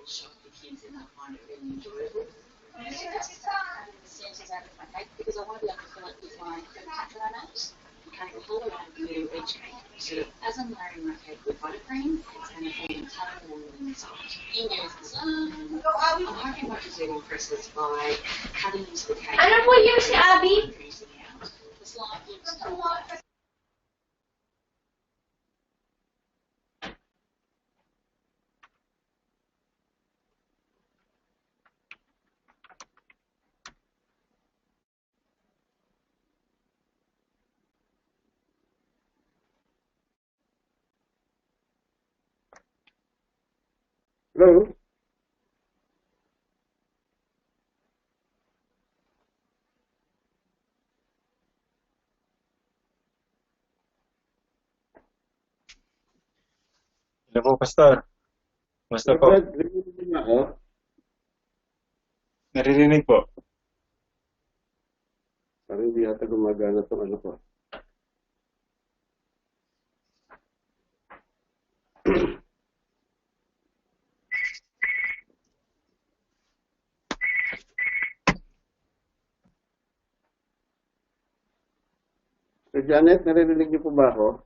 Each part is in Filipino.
shock the kids and I find it really enjoyable. Senses out of my cake because I want to be able to fill it with my macadamia cake colour around the middle each cake. So as I'm layering my cake with buttercream, it's going to be tucked along the inside. In goes the sun. I'm hoping my dessert impresses by cutting into the cake. Ano po yun si Abby? The slime looks Hello? Hello po, Pastor. Basta po. Brad, narinig niyo ako? Naririnig po. Parang hindi yata gumagana itong ano ko. So Janet, naririnig niyo po ba ako?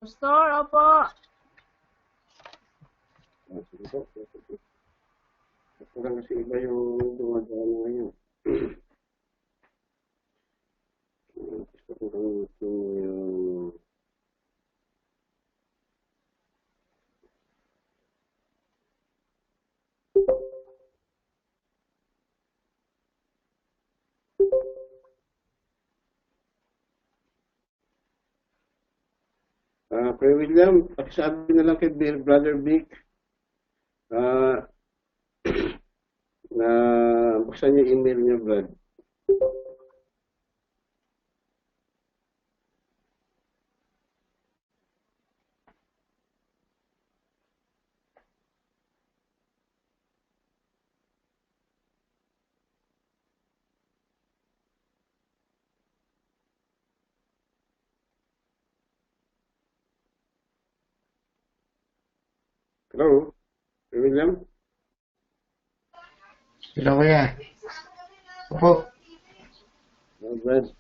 Pastor, opo. Sige po. Parang kasi iba yung gumagana ngayon. Gusto ko kang gusto yung... Kuya William, pakisabi na lang kay Brother Vic na buksan yung email niya, Brad. Hello? Kuya William? Hello, kuya. Opo. Brad,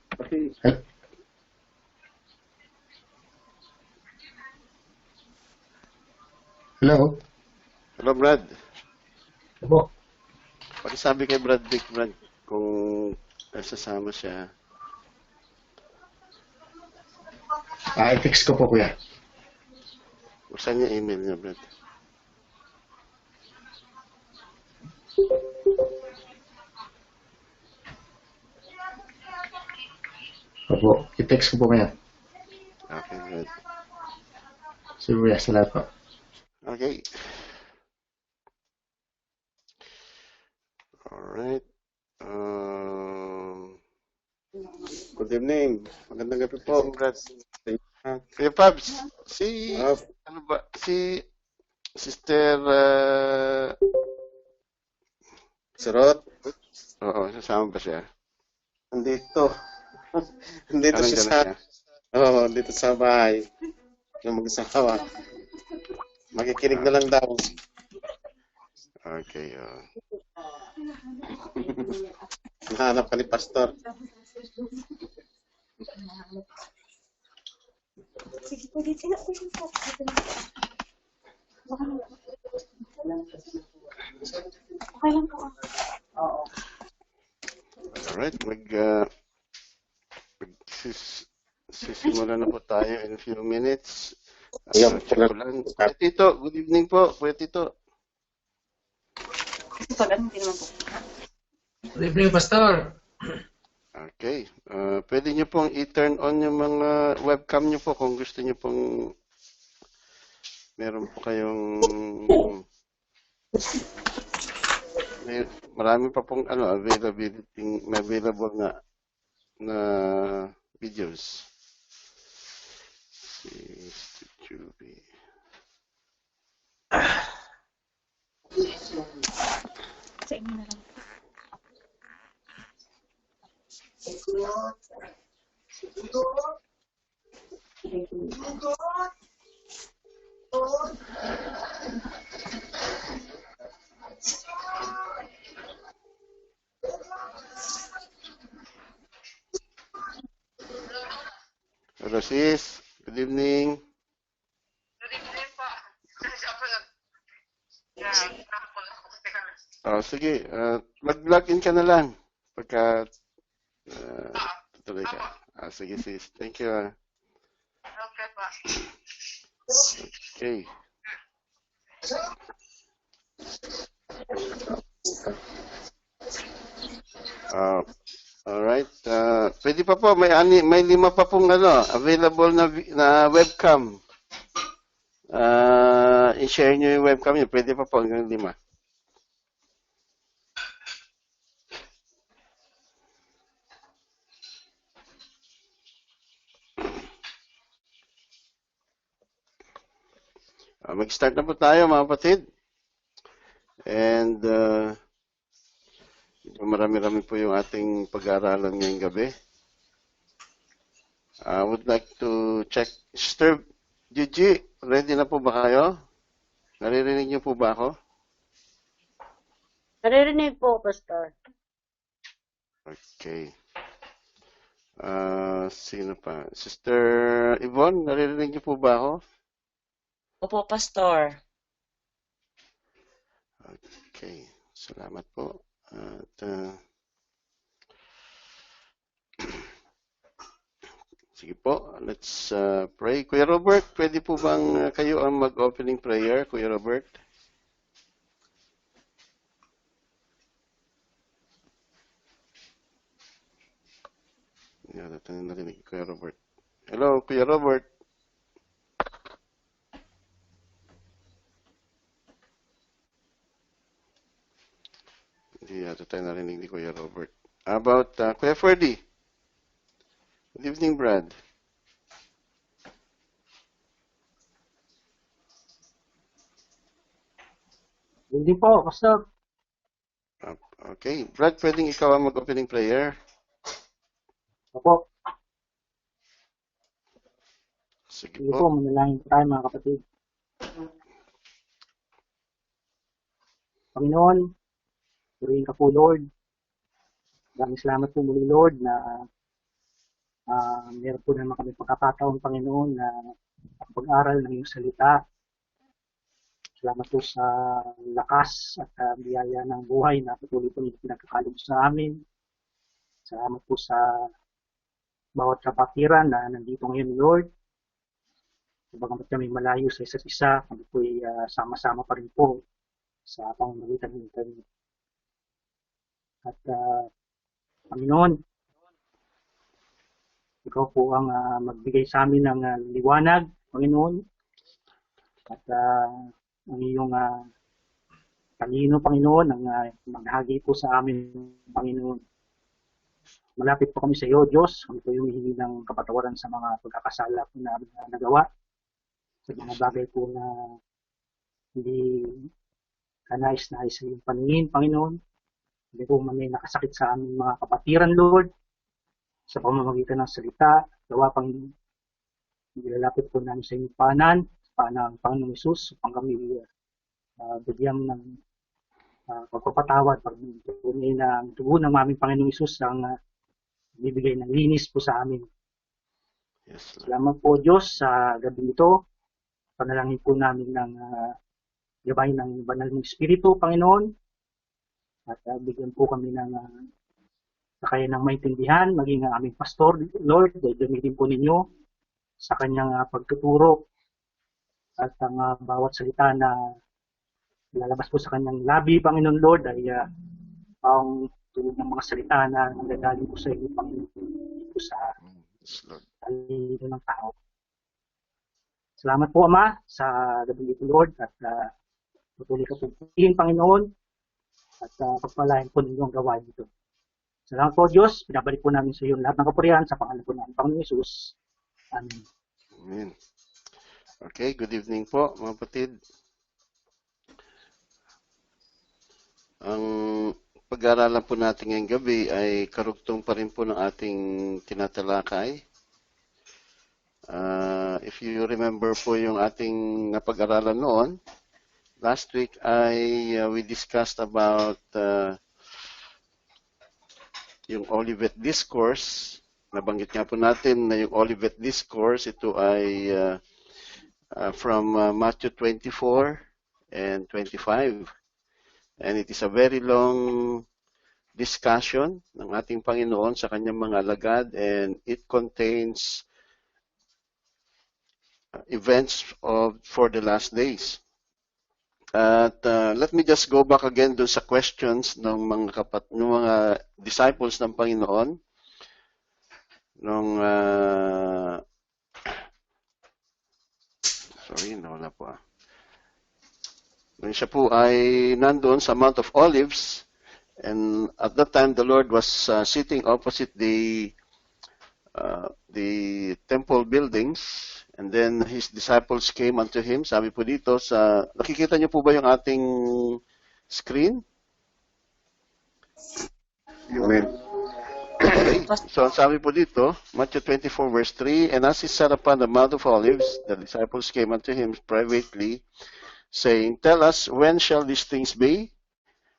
Hello. Hello, Brad. Opo. Pakisabi kay Brad Vic, Brad, kung sasama siya. I-text ko po, kuya. Buksan niya email niya, Brad. Opo. I-text ko po kaya. Okay, Brad. Sige, kuya. Salamat po. Okay. Alright. Good evening. Magandang gabi po, Brad. Kuya Pabs, ano ba, si Sister Sarot? Oo, sasama ba siya? Nandito. Nandito siya sa, dito sa bahay. Yung mag-asawa. Makikinig na lang daw. Okay, nahanap ka ni Pastor. Sige po, dito na po yung okay lang po. Oo. Alright, sisimula na po tayo in a few minutes. Kuya Tito, good evening po, Kuya Tito. Good evening, Pastor. Okay. Pwede nyo pong i-turn on yung mga webcam nyo po kung gusto nyo pong meron po kayong marami pa pong available na videos. Sa inyo na lang. Hello, sis. Good evening. Sige. Mag-login ka na lang. Pagka tutuloy ka. Sige, sis. Thank you. Okay po. Okay. Alright. Pwede pa po. May 5 pa pong available na webcam. I-share nyo yung webcam nyo. Pwede pa po hanggang 5. Mag-start na po tayo mga kapatid. And marami-rami po yung ating pag-aaralan ngayong gabi. I would like to check. Sister Gigi, ready na po ba kayo? Naririnig niyo po ba ako? Naririnig po, Pastor. Okay. Sino pa? Sister Yvonne, naririnig niyo po ba ako? Opo, Pastor. Okay. Salamat po. At, sige po, let's pray. Kuya Robert, pwede po bang kayo ang mag-opening prayer, Kuya Robert? Yan, narinig Kuya Robert. Hello, Kuya Robert. Hindi yata tayo narinig ni Kuya Robert. How about Kuya Ferdy? Good evening, Brad. Hindi po, Pastor. Okay. Brad, pwedeng ikaw ang mag-opening prayer? Opo. Sige Sige po. po, manalangin po tayo mga kapatid. Panginoon, purihin ka po, Lord. Maraming salamat po muli, Lord, na meron po naman kami pagkakataon, Panginoon, na pag-aral ng iyong salita. Salamat po sa lakas at biyaya ng buhay na patuloy po niyo pinagkakalog sa amin. Salamat po sa bawat kapatiran na nandito ngayon, Lord. Bagamat kami malayo sa isa't isa, kami po ay sama-sama pa rin po sa pamamagitan ng internet. At Panginoon, ikaw po ang magbigay sa amin ng liwanag, Panginoon. At ang iyong talino, Panginoon, ang maghagi po sa amin, Panginoon. Malapit po kami sa iyo, Diyos. Kami po yung hihingi ng kapatawaran sa mga pagkakasala po na nagawa. Sa mga bagay po na hindi kanais-nais sa iyong paningin, Panginoon. Hindi po may nakasakit sa aming mga kapatiran, Lord, sa pamamagitan ng salita, gawa, Panginoon. Nilalapit po namin sa iyong panan, ng Panginoong Isus, upang kami bigyan ng pagpapatawad, pag-tunay na ang tugon ng aming Panginoong Isus ang bibigay ng linis po sa amin. Yes, Lord. Salamat po, Diyos, sa gabi ito. Panalangin po namin ng gabay ng banal ng Espiritu, Panginoon. At bigyan po kami ng kaya ng maintindihan, maging ang aming pastor, Lord, ay gamitin po ninyo sa kanyang pagtuturo at ang bawat salita na lalabas po sa kanyang labi, Panginoon Lord, ay ang tulad ng mga salita na nanggagaling po sa iyo, Panginoon, po sa Yes, Lord. talino ng tao. Salamat po, Ama, sa gabi ito, Lord, at patuloy ka po piliin, Panginoon, at pagpalain po ninyo ang gawain ito. Salamat po, Diyos. Pinabalik po namin sa iyo lahat ng kapurihan sa pangalan po namin, Panginoon Hesus. Amen. Amen. Okay, good evening po, mga kapatid. Ang pag-aaralan po natin ngayong gabi ay karugtong pa rin po ng ating tinatalakay. if you remember po yung ating napag-aralan noon, last week we discussed about yung Olivet Discourse. Nabanggit nga po natin na yung Olivet Discourse, ito ay from Matthew 24 and 25. And it is a very long discussion ng ating Panginoon sa kanyang mga alagad, and it contains events for the last days. At let me just go back again doon sa questions ng mga disciples ng Panginoon nung nawala po. Nung siya po ay nandoon sa Mount of Olives, and at that time the Lord was sitting opposite the temple buildings, and then his disciples came unto him. Sabi po dito nakikita niyo po ba yung ating screen? Amen. Okay. So sabi po dito, Matthew 24 verse 3, and as he sat upon the Mount of Olives, the disciples came unto him privately, saying, Tell us, when shall these things be?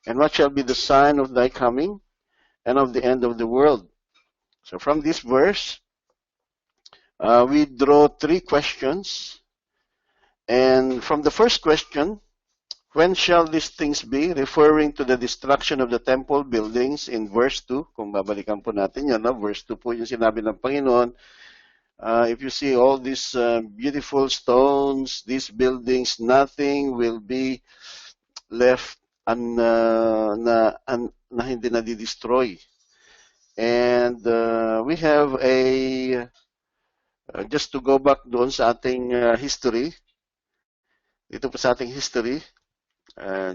And what shall be the sign of thy coming and of the end of the world? So from this verse, we draw three questions. And from the first question, when shall these things be? Referring to the destruction of the temple buildings in verse 2. Kung babalikan po natin yan, verse 2 po yung sinabi ng Panginoon. If you see all these beautiful stones, these buildings, nothing will be left na hindi na-destroy. And we have just to go back doon sa ating history, dito po sa ating history,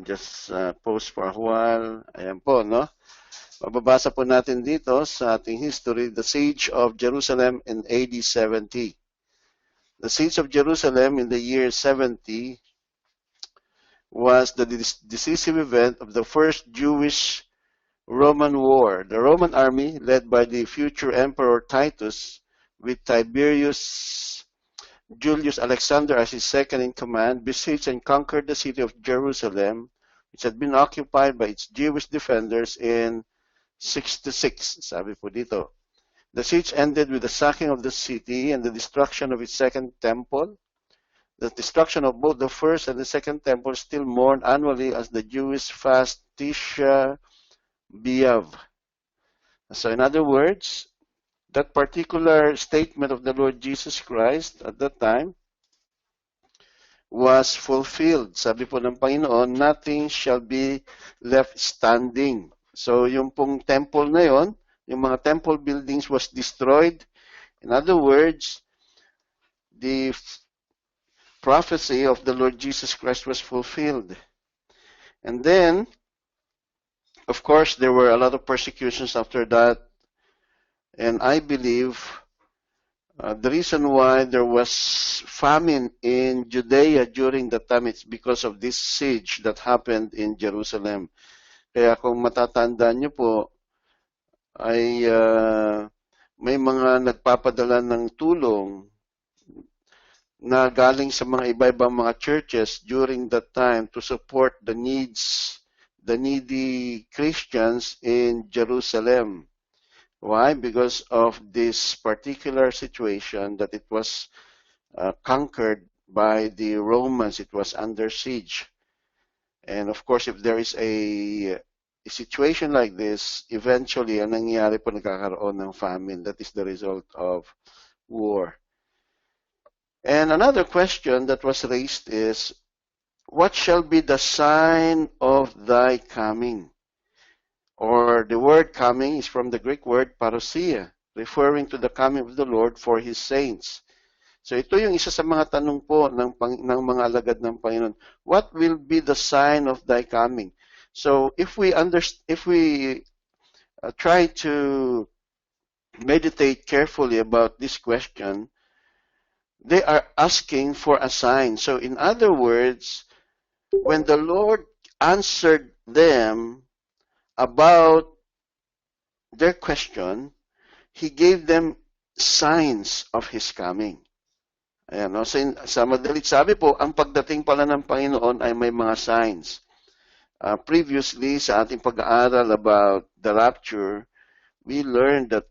just pause for a while. Ayan po, no? Mababasa po natin dito sa ating history, the siege of Jerusalem in AD 70. The siege of Jerusalem in the year 70 was the decisive event of the first Jewish-Roman war. The Roman army, led by the future Emperor Titus, with Tiberius Julius Alexander as his second in command, besieged and conquered the city of Jerusalem, which had been occupied by its Jewish defenders in 66. Sabi po dito. The siege ended with the sacking of the city and the destruction of its second temple. The destruction of both the first and the second temple is still mourned annually as the Jewish fast Tisha B'Av. So in other words, that particular statement of the Lord Jesus Christ at that time was fulfilled. Sabi po ng Panginoon, nothing shall be left standing. So yung pong temple na yon, yung mga temple buildings was destroyed. In other words, the prophecy of the Lord Jesus Christ was fulfilled. And then, of course, there were a lot of persecutions after that. And I believe the reason why there was famine in Judea during that time, it's because of this siege that happened in Jerusalem. Kaya kung matatandaan niyo po, ay may mga nagpapadala ng tulong na galing sa mga iba-ibang mga churches during that time to support the needy Christians in Jerusalem. Why? Because of this particular situation that it was conquered by the Romans. It was under siege. And of course, if there is a situation like this, eventually, ang nangyayari po nagkakaroon ng famine. That is the result of war. And another question that was raised is, what shall be the sign of thy coming? Or the word coming is from the Greek word parousia, referring to the coming of the Lord for His saints. So ito yung isa sa mga tanong po ng mga alagad ng Panginoon. What will be the sign of thy coming? So if we try to meditate carefully about this question, they are asking for a sign. So in other words, when the Lord answered them about their question, He gave them signs of His coming. Ayan, no? Sa madalit sabi po, ang pagdating pala ng Panginoon ay may mga signs. Previously, sa ating pag-aaral about the rapture, we learned that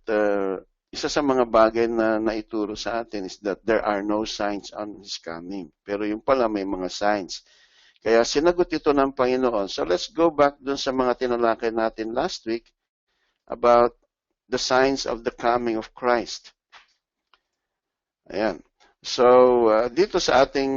isa sa mga bagay na naituro sa atin is that there are no signs on His coming. Pero yung pala may mga signs. Kaya sinagot ito ng Panginoon. So let's go back dun sa mga tinalakay natin last week about the signs of the coming of Christ. Ayan. So dito sa ating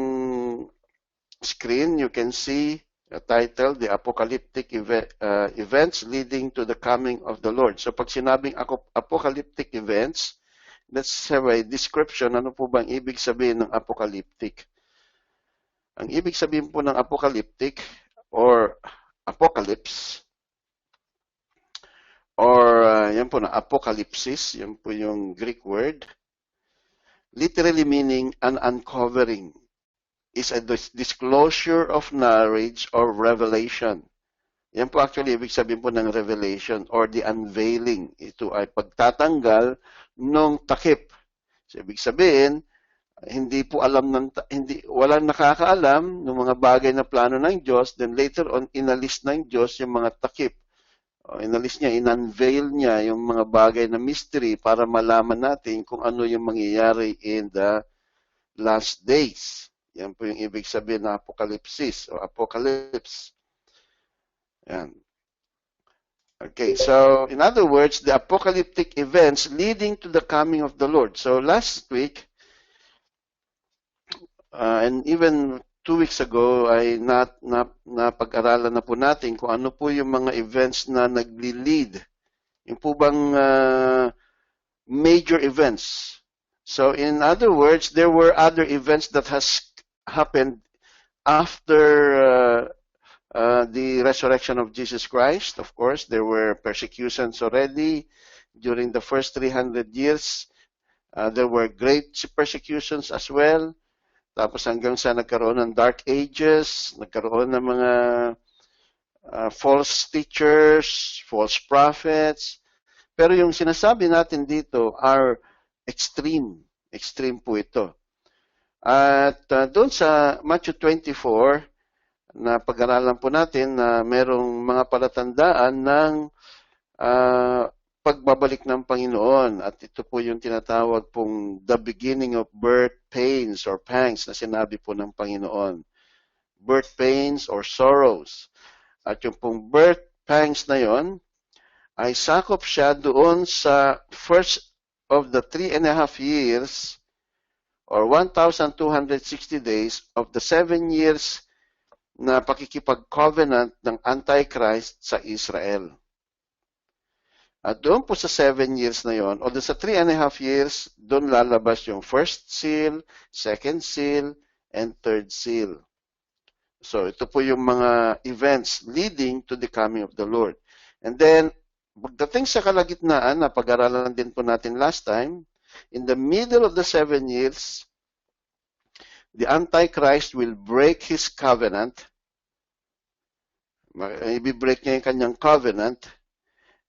screen, you can see titled The Apocalyptic Events Leading to the Coming of the Lord. So pag sinabing apocalyptic events, let's have a description. Ano po bang ibig sabihin ng apocalyptic? Ang ibig sabihin po ng apocalyptic or apocalypse or yan po na apocalypsis, yan po yung Greek word, literally meaning an uncovering. Is a disclosure of knowledge or revelation. Yan po actually ibig sabihin po ng revelation or the unveiling. Ito ay pagtatanggal ng takip. So, ibig sabihin, hindi po alam walang nakakaalam ng mga bagay na plano ng Diyos, then later on inalis ng Diyos yung mga takip. Inalis niya, in-unveil niya yung mga bagay na mystery para malaman natin kung ano yung mangyayari in the last days. Yan po yung ibig sabihin na apocalypsis o apocalypse. Yan. Okay, so in other words, the apocalyptic events leading to the coming of the Lord. So last week, and even 2 weeks ago, ay napag-aralan na po natin kung ano po yung mga events na nagli-lead. Yung po bang major events. So in other words, there were other events that has happened after the resurrection of Jesus Christ. Of course, there were persecutions already during the first 300 years. There were great persecutions as well. Tapos hanggang sa nagkaroon ng Dark Ages, nagkaroon ng mga false teachers, false prophets. Pero yung sinasabi natin dito are extreme. Extreme po ito. At doon sa Matthew 24, na pag-aralan po natin na merong mga palatandaan ng pagbabalik ng Panginoon. At ito po yung tinatawag pong the beginning of birth pains or pangs na sinabi po ng Panginoon. Birth pains or sorrows. At yung pong birth pangs na yon ay sakop siya doon sa first of the 3.5 years or 1,260 days of the 7 years na pakikipag-covenant ng Antichrist sa Israel. At doon po sa 7 years na yon, o doon sa 3.5 years, doon lalabas yung first seal, second seal, and third seal. So ito po yung mga events leading to the coming of the Lord. And then, pagdating sa kalagitnaan, na pag-aralan din po natin last time, in the middle of the 7 years, the Antichrist will break his covenant. I-break niya yung kanyang covenant.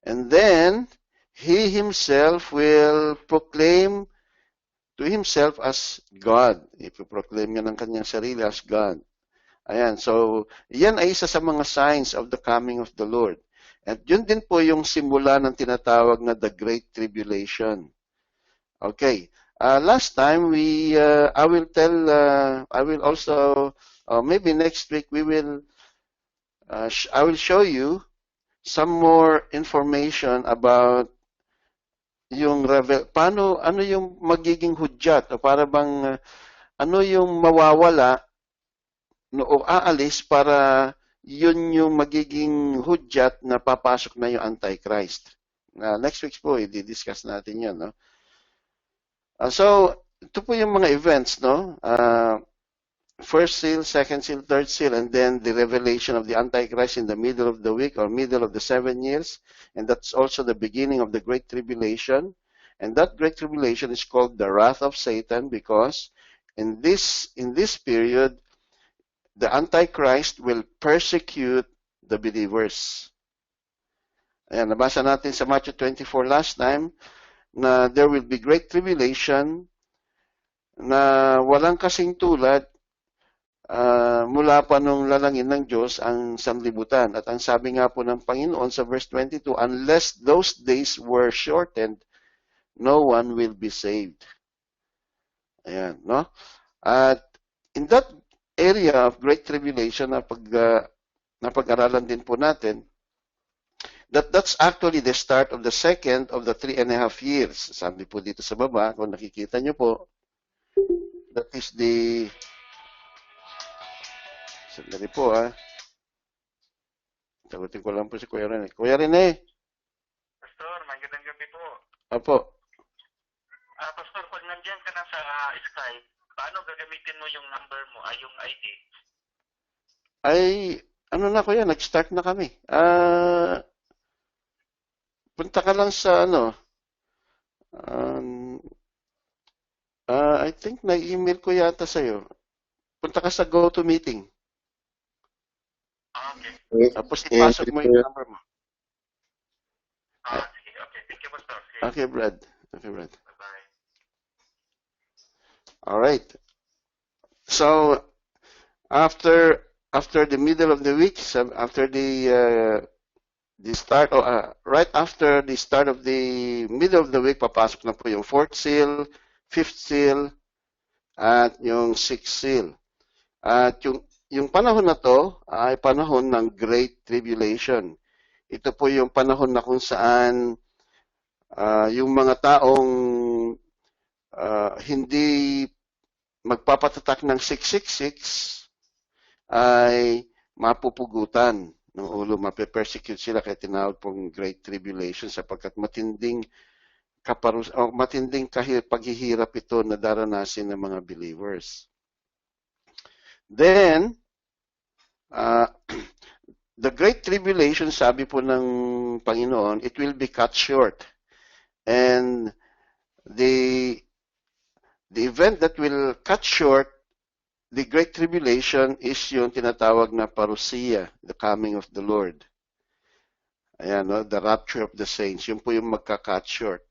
And then, he himself will proclaim to himself as God. Ipiproclaim niya ng kanyang sarili as God. Ayan, so, yan ay isa sa mga signs of the coming of the Lord. At yun din po yung simula ng tinatawag na the Great Tribulation. Okay. Last time I will also maybe next week I will show you some more information about yung ano yung magiging hudyat o para bang ano yung mawawala o aalis para yun yung magiging hudyat na papasok na yung Antichrist. Next week po i-discuss natin yun, no? So, ito po yung mga events, no? First seal, second seal, third seal, and then the revelation of the Antichrist in the middle of the week or middle of the 7 years. And that's also the beginning of the Great Tribulation. And that Great Tribulation is called the wrath of Satan because in this period, the Antichrist will persecute the believers. Ayan, nabasa natin sa Matthew 24 last time, na there will be great tribulation na walang kasing tulad mula pa nung lalangin ng Diyos ang sanlibutan. At ang sabi nga po ng Panginoon sa verse 22, unless those days were shortened, no one will be saved. Ayan, no? At in that area of great tribulation na pag-aralan din po natin, that's actually the start of the second of the 3.5 years. Sabi po dito sa baba, kung nakikita nyo po, that is the... Sandali po, sagutin ko lang po si Kuya Rene. Kuya Rene! Pastor, magandang gabi po. Opo. Pastor, pag nandiyan ka na sa Skype, paano gagamitin mo yung number mo, yung ID? Ay, ano na Kuya, nag-start na kami. Punta ka lang sa I think na-email ko yata sa'yo. Punta ka sa GoToMeeting. Okay. Tapos ipasok mo yung number mo. Sige. Okay. Thank you, Pastor. Sige. Okay, Brad. Okay, Brad. Bye-bye. All right. So, after the middle of the week, after the start, right after the start of the middle of the week, papasok na po yung 4th seal, 5th seal, at yung 6th seal. At yung panahon na to ay panahon ng Great Tribulation. Ito po yung panahon na kung saan yung mga taong hindi magpapatatak ng 666 ay mapupugutan ng ulo, mape-persecute sila kaya tinawag pong Great Tribulation sapagkat matinding paghihirap ito na daranasin ng mga believers. Then, the Great Tribulation, sabi po ng Panginoon, it will be cut short. And the event that will cut short the Great Tribulation is yung tinatawag na parousia, the coming of the Lord. Ayan, no? The rapture of the saints. Yun po yung magka-cut short.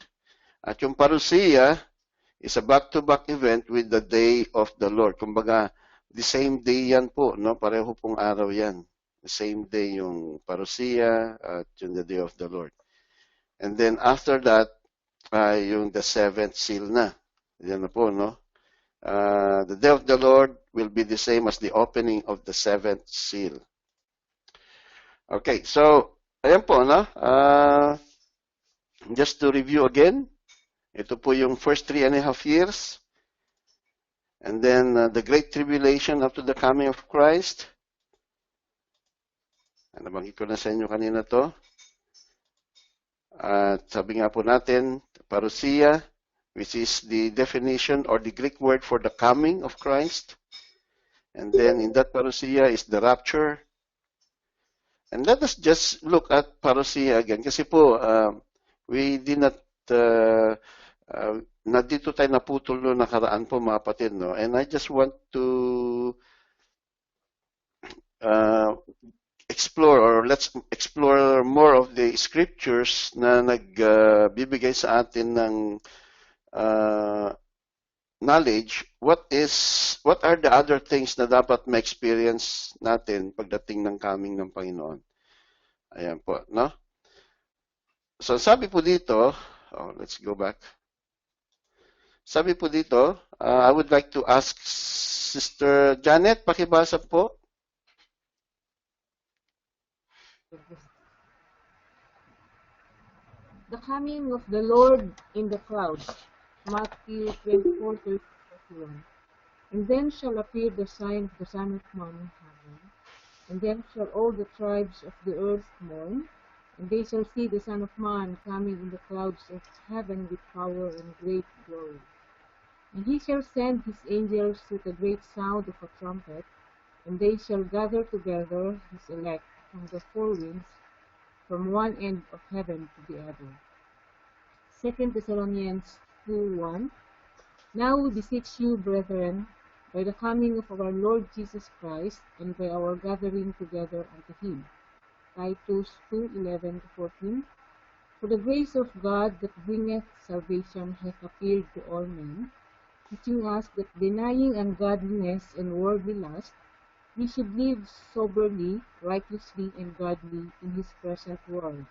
At yung parousia is a back-to-back event with the day of the Lord. Kumbaga, the same day yan po, no? Pareho pong araw yan. The same day yung parousia at yung the day of the Lord. And then after that, yung the 7th seal na. Yan na po, no? The day of the Lord will be the same as the opening of the 7th seal. Okay, so, ayan po, no? Just to review again, ito po yung first 3.5 years. And then the Great Tribulation up to the coming of Christ. Nabanggit ko na sa inyo kanina to. At sabi nga po natin, parousia, which is the definition or the Greek word for the coming of Christ. And then in that parousia is the rapture. And let us just look at parousia again. Kasi po, we did not, na dito tayo naputol no nakaraan po mga kapatid, no? And I just want to explore or let's explore more of the scriptures na nagbibigay sa atin ng knowledge. What are the other things na dapat ma-experience natin pagdating ng coming ng Panginoon? Ayan po, no? So sabi po dito, let's go back. Sabi po dito, I would like to ask Sister Janet, pakibasa po. The coming of the Lord in the clouds. Matthew 24:31. And then shall appear the sign of the Son of Man in heaven. And then shall all the tribes of the earth mourn. And they shall see the Son of Man coming in the clouds of heaven with power and great glory. And he shall send his angels with a great sound of a trumpet, and they shall gather together his elect from the four winds, from one end of heaven to the other. 2 Thessalonians 2:1. Now we beseech you, brethren, by the coming of our Lord Jesus Christ, and by our gathering together unto him. Titus 2:11-14. For the grace of God that bringeth salvation hath appeared to all men, teaching us that denying ungodliness and worldly lust, we should live soberly, righteously, and godly in His present world,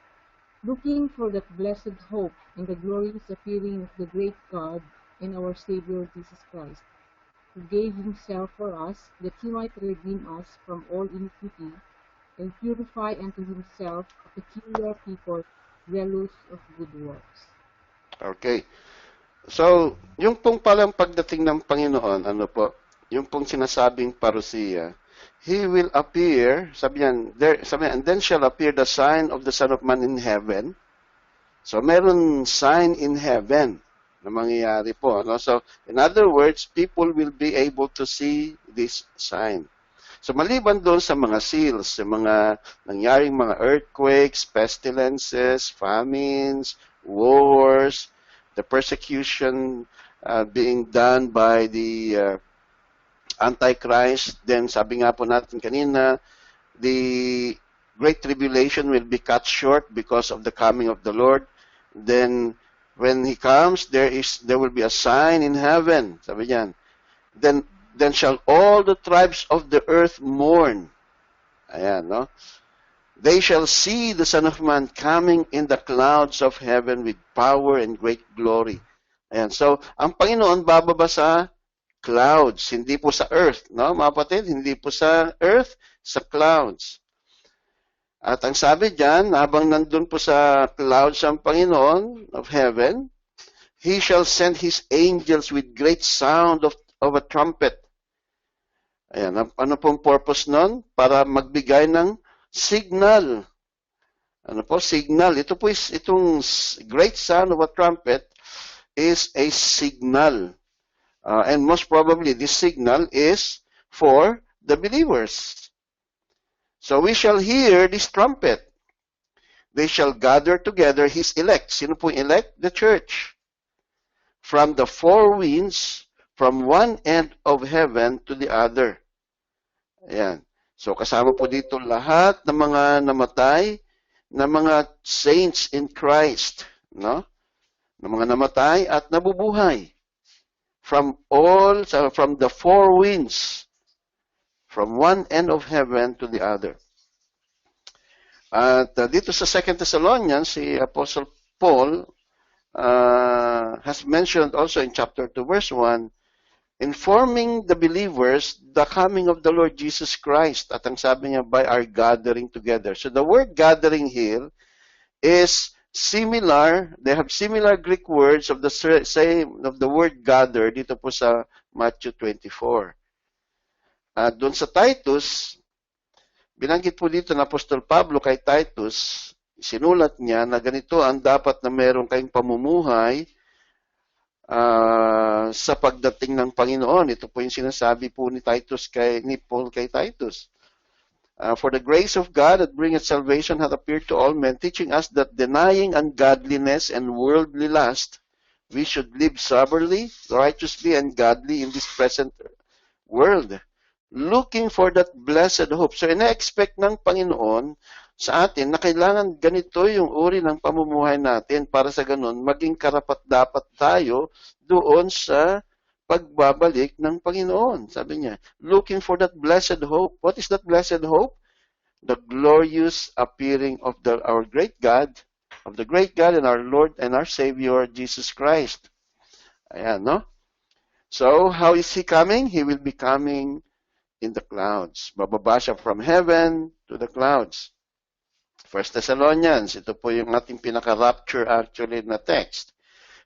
looking for that blessed hope and the glorious appearing of the great God and our Savior Jesus Christ, who gave Himself for us, that He might redeem us from all iniquity, and purify unto Himself a peculiar people, zealous of good works. Okay. So, yung pong palang pagdating ng Panginoon, ano po, yung pong sinasabing parousia, He will appear, sabi niyan, and then shall appear the sign of the Son of Man in heaven. So, meron sign in heaven na mangyayari po. No? So, in other words, people will be able to see this sign. So, maliban doon sa mga seals, sa mga nangyaring mga earthquakes, pestilences, famines, wars, the persecution being done by the Antichrist, then sabi nga po natin kanina, the Great Tribulation will be cut short because of the coming of the Lord. Then, when He comes, there will be a sign in heaven. Sabi niyan. Then shall all the tribes of the earth mourn. Ayan, no? They shall see the Son of Man coming in the clouds of heaven with power and great glory. Ayan, so, ang Panginoon bababa sa clouds, hindi po sa earth, no, mga kapatid? Hindi po sa earth, sa clouds. At ang sabi diyan, habang nandun po sa clouds ang Panginoon of heaven, He shall send His angels with great sound of a trumpet. Ayan, ano pong purpose nun? Para magbigay ng signal. Ano po? Signal. Ito po itong great sound of a trumpet is a signal. And most probably, this signal is for the believers. So we shall hear this trumpet. They shall gather together His elect. Sino po elect? The church. From the four winds, from one end of heaven to the other. Ayan. So kasama po dito lahat ng mga namatay, na mga saints in Christ, no? Na mga namatay at nabubuhay. From the four winds, from one end of heaven to the other. At dito sa 2 Thessalonians, si Apostle Paul has mentioned also in chapter 2, verse 1, informing the believers the coming of the Lord Jesus Christ. At ang sabi niya, by our gathering together. So the word gathering here is similar, they have similar Greek words of the same of the word gather dito po sa Matthew 24. Doon sa Titus, binanggit po dito ng Apostol Pablo kay Titus, sinulat niya na ganito ang dapat na meron kayong pamumuhay sa pagdating ng Panginoon. Ito po yung sinasabi po ni Paul kay Titus. For the grace of God that bringeth salvation hath appeared to all men, teaching us that denying ungodliness and worldly lust, we should live soberly, righteously, and godly in this present world, looking for that blessed hope. So, ina-expect ng Panginoon sa atin na kailangan ganito yung uri ng pamumuhay natin para sa ganun, maging karapat-dapat tayo doon sa pagbabalik ng Panginoon. Sabi niya, looking for that blessed hope. What is that blessed hope? The glorious appearing of our great God, of the great God and our Lord and our Savior, Jesus Christ. Ayan, no? So, how is He coming? He will be coming in the clouds. Bababa siya from heaven to the clouds. 1 Thessalonians, ito po yung ating pinaka-rapture actually na text.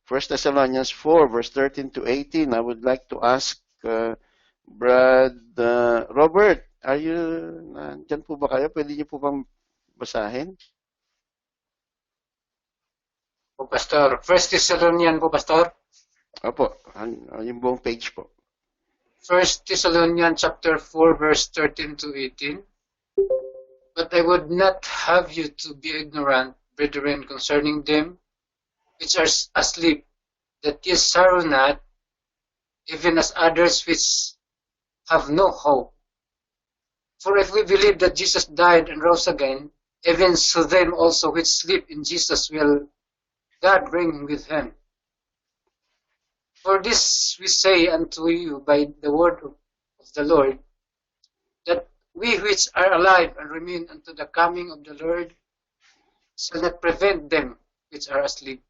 1 Thessalonians 4, verse 13 to 18. I would like to ask Brad Robert, nandyan po ba kayo? Pwede niyo po bang basahin? Po, Pastor. 1 Thessalonians po, Pastor. Opo, yung buong page po. 1 Thessalonians chapter 4, verse 13 to 18. But I would not have you to be ignorant, brethren, concerning them which are asleep, that ye sorrow not, even as others which have no hope. For if we believe that Jesus died and rose again, even so them also which sleep in Jesus will God bring with him. For this we say unto you by the word of the Lord, that we which are alive and remain unto the coming of the Lord shall not prevent them which are asleep.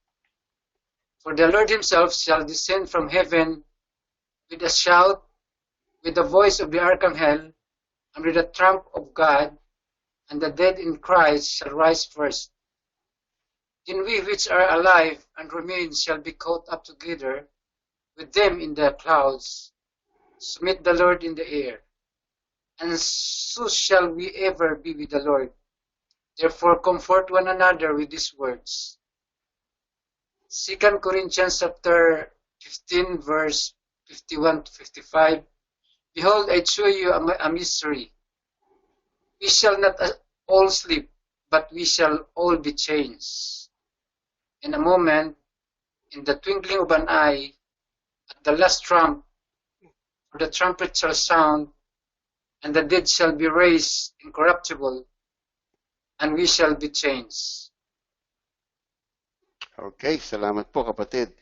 For the Lord himself shall descend from heaven with a shout, with the voice of the archangel, and with the trump of God, and the dead in Christ shall rise first. Then we which are alive and remain shall be caught up together with them in the clouds, to meet the Lord in the air. And so shall we ever be with the Lord. Therefore comfort one another with these words. 2 Corinthians chapter 15, verse 51 to 55. Behold, I show you a mystery. We shall not all sleep, but we shall all be changed. In a moment, in the twinkling of an eye, at the last trump, for the trumpet shall sound, and the dead shall be raised incorruptible, and we shall be changed. Okay, salamat po kapatid.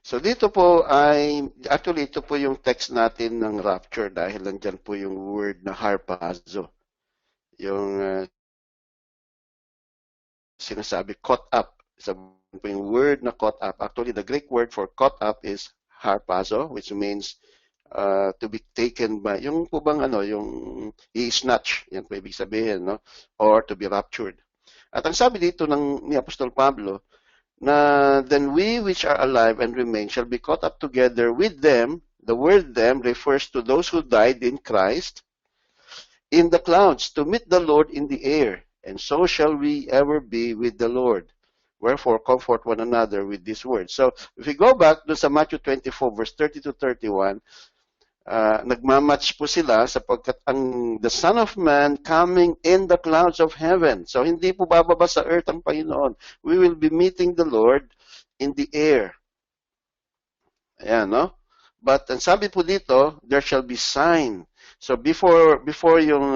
So dito po ay, actually ito po yung text natin ng rapture dahil nandyan po yung word na harpazo. Yung sinasabi caught up. Sabi po yung word na caught up. Actually, the Greek word for caught up is harpazo, which means to be taken by, yung po bang ano, yung i-snatch, yan po ibig sabihin, no? Or to be raptured. At ang sabi dito ni Apostol Pablo, na then we which are alive and remain shall be caught up together with them. The word them refers to those who died in Christ in the clouds to meet the Lord in the air. And so shall we ever be with the Lord. Wherefore, comfort one another with these words. So, if we go back to sa Matthew 24, verse 30 to 31, nagmamatch po sila sapagkat ang the Son of Man coming in the clouds of heaven. So, hindi po bababa sa earth ang Panginoon. We will be meeting the Lord in the air. Ayan, no? But, ang sabi po dito, there shall be sign. So, before yung,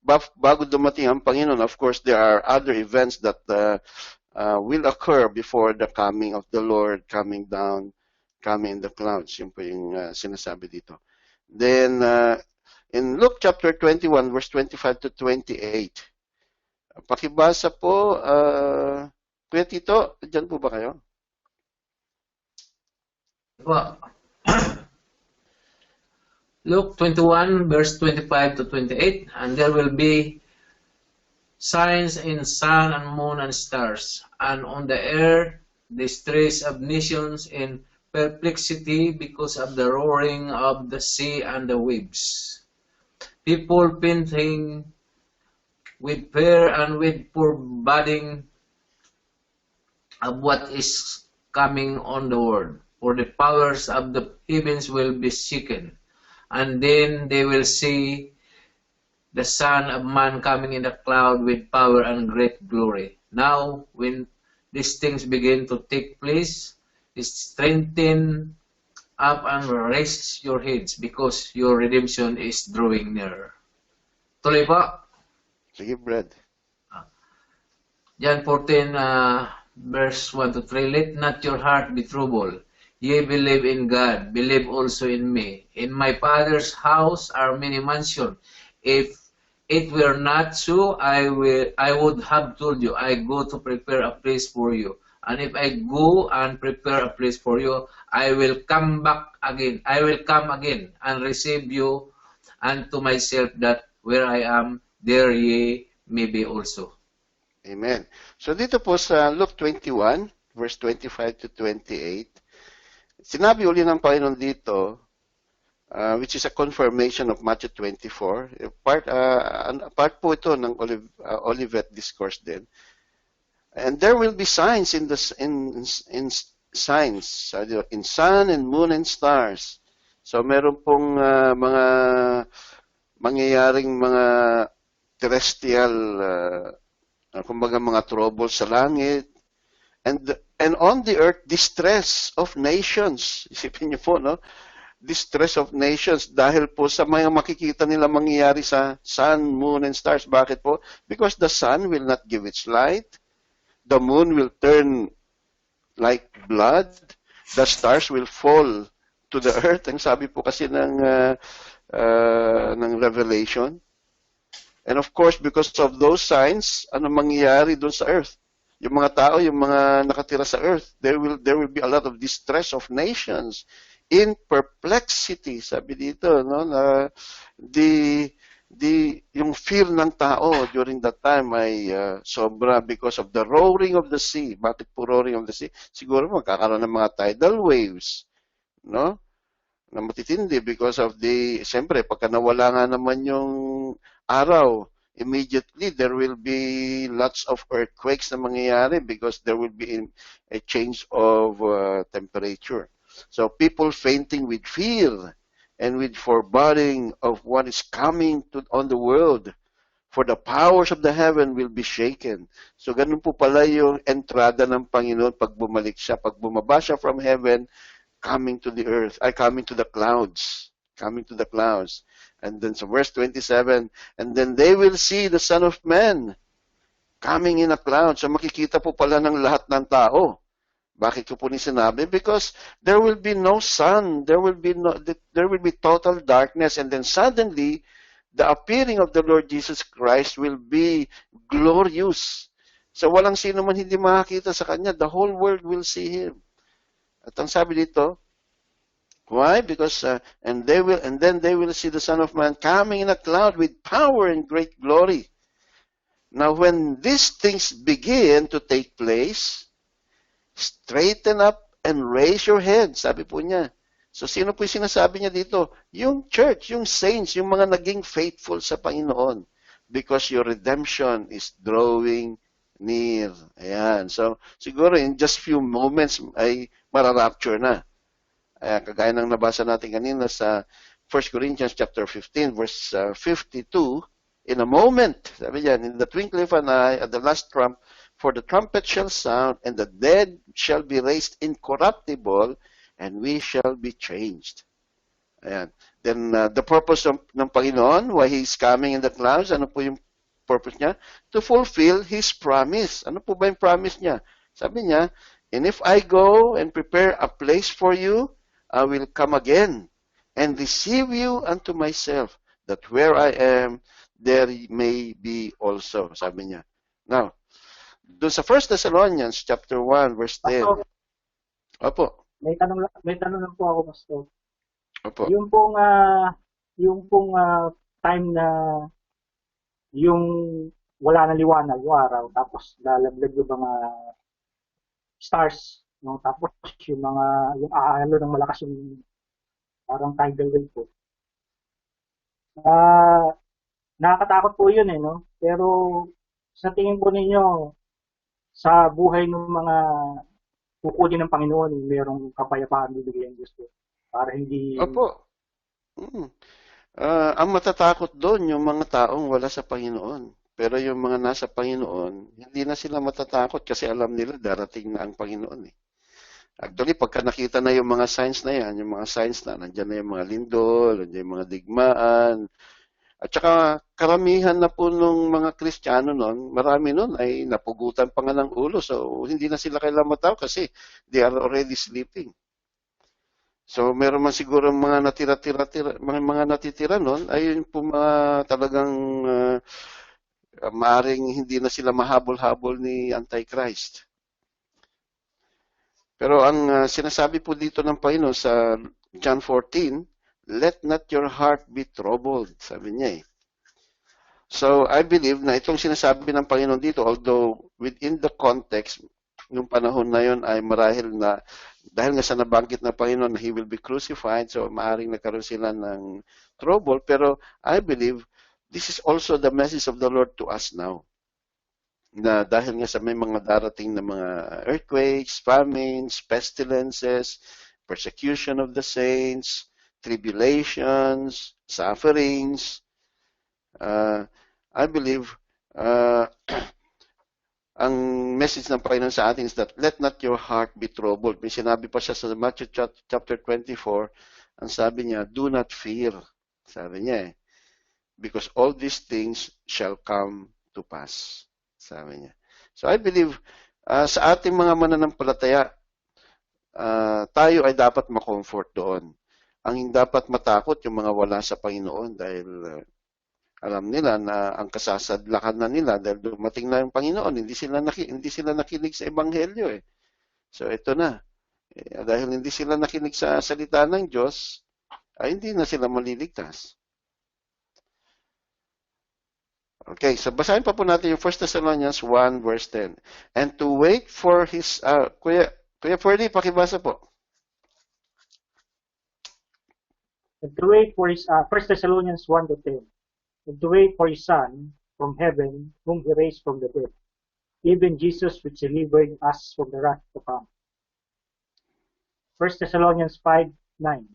bago dumating ang Panginoon, of course, there are other events that will occur before the coming of the Lord, coming down, coming in the clouds. Yun po yung sinasabi dito. Then, in Luke chapter 21, verse 25 to 28, pakibasa po, Kuya Tito, dyan po ba kayo? Luke 21, verse 25 to 28, and there will be signs in sun and moon and stars, and on the earth distress of nations in perplexity because of the roaring of the sea and the waves. People fainting with fear and with foreboding of what is coming on the world. For the powers of the heavens will be shaken, and then they will see the Son of Man coming in the cloud with power and great glory. Now, when these things begin to take place, strengthen up and raise your heads because your redemption is drawing near. Tuloy po. Sige, Brad. John 14, verse 1 to 3. Let not your heart be troubled. Ye believe in God, believe also in me. In my Father's house are many mansions. If it were not so, I would have told you, I go to prepare a place for you. And if I go and prepare a place for you, I will come back again. I will come again and receive you unto myself, that where I am, there ye may be also. Amen. So dito po sa Luke 21, verse 25 to 28, sinabi uli ng Panginoon dito, which is a confirmation of Matthew 24. Part po ito ng Olivet Discourse din. And there will be signs in signs, in sun and moon and stars. So meron pong mga mangyayaring mga terrestrial, kumbaga mga troubles sa langit. And on the earth, distress of nations. Isipin niyo po, no? Distress of nations dahil po sa mga makikita nila mangyayari sa sun, moon, and stars. Bakit po? Because the sun will not give its light. The moon will turn like blood. The stars will fall to the earth. Ang sabi po kasi ng Revelation. And of course, because of those signs, ano mangyayari doon sa earth? Yung mga tao, yung mga nakatira sa earth, there will be a lot of distress of nations in perplexity. Sabi dito, no, na yung fear ng tao during that time ay sobra because of the roaring of the sea. Bakit po roaring of the sea? Siguro magkakaroon ng mga tidal waves, no? Na matitindi because of siyempre, pagka nawala nga naman yung araw, immediately there will be lots of earthquakes na mangyayari because there will be a change of temperature. So people fainting with fear and with foreboding of what is coming on the world, for the powers of the heaven will be shaken. So ganun po pala yung entrada ng Panginoon pag bumalik siya, pag bumaba siya from heaven, coming to the earth, coming to the clouds. And then so verse 27, and then they will see the Son of Man coming in a cloud. So makikita po pala ng lahat ng tao. Bakit ko po ni sinabi? Because there will be no sun, there will be total darkness, and then suddenly the appearing of the Lord Jesus Christ will be glorious. So walang sino man hindi makakita sa kanya, the whole world will see him. At ang sabi dito, why? Because and then they will see the Son of Man coming in a cloud with power and great glory. Now when these things begin to take place, straighten up and raise your head. Sabi po niya. So sino po yung sinasabi niya dito? Yung church, yung saints, yung mga naging faithful sa Panginoon. Because your redemption is drawing near. Ayan. So siguro in just few moments ay mararapture na. Kagaya ng nabasa natin kanina sa 1 Corinthians chapter 15 verse 52, in a moment, sabi diyan, in the twinkling of an eye, at the last trump, for the trumpet shall sound, and the dead shall be raised incorruptible, and we shall be changed. Ayan. Then the purpose ng Panginoon, why He's coming in the clouds, ano po yung purpose niya? To fulfill His promise. Ano po ba yung promise niya? Sabi niya, and if I go and prepare a place for you, I will come again and receive you unto myself, that where I am, there may be also. Sabi niya. Now, doon sa 1 Thessalonians chapter 1 verse 10. Opo. May tanong lang po ako, Pastor. Opo. Yung pong time na yung wala na liwanag yung araw, tapos lalaglag yung mga stars, no? Tapos yung aalo ng malakas yung parang tidal wave po. Nakakatakot po yun no? Pero sa tingin po ninyo, sa buhay ng mga kukunin ng Panginoon, merong kapayapaan bibigay ang Diyos po. Para hindi... Opo. Ang matatakot doon, yung mga taong wala sa Panginoon. Pero yung mga nasa Panginoon, hindi na sila matatakot kasi alam nila darating na ang Panginoon. Actually, pagka nakita na yung mga signs na yan, yung mga signs na, nandiyan na yung mga lindol, nandiyan yung mga digmaan, at saka karamihan na po nung mga Kristiyano noon, marami noon ay napugutan pa nga ng ulo. So, hindi na sila kailangan mataw kasi they are already sleeping. So, meron man siguro mga natitira noon, ayun po mga talagang maaring hindi na sila mahabol-habol ni Antichrist. Pero ang sinasabi po dito ng Panginoon sa John 14, let not your heart be troubled, sabi niya So, I believe na itong sinasabi ng Panginoon dito, although within the context, nung panahon na yon ay marahil na, dahil nga sa nabanggit ng Panginoon na He will be crucified, so maaring nagkaroon sila ng trouble, pero I believe this is also the message of the Lord to us now. Na dahil nga sa may mga darating na mga earthquakes, famines, pestilences, persecution of the saints, tribulations, sufferings, I believe ang message ng Panginoon sa atin is that let not your heart be troubled. May sinabi pa siya sa Matthew chapter 24, ang sabi niya, do not fear. Sabi niya because all these things shall come to pass. Sabi niya. So I believe sa ating mga mananampalataya, tayo ay dapat ma-comfort doon. ang dapat matakot yung mga wala sa Panginoon dahil alam nila na ang kasasadlakan na nila dahil dumating na yung Panginoon, hindi sila nakinig sa Ebanghelyo eh. So ito na. Dahil hindi sila nakinig sa salita ng Diyos, ay hindi na sila maliligtas. Okay, so basahin pa po natin yung 1 Thessalonians 1 verse 10. And to wait for his, Kuya Ferdy, pakibasa po. And to wait for his, 1 Thessalonians 1 to 10. And to wait for his Son from heaven, whom he raised from the dead, even Jesus which delivered us from the wrath to come. 1 Thessalonians 5:9.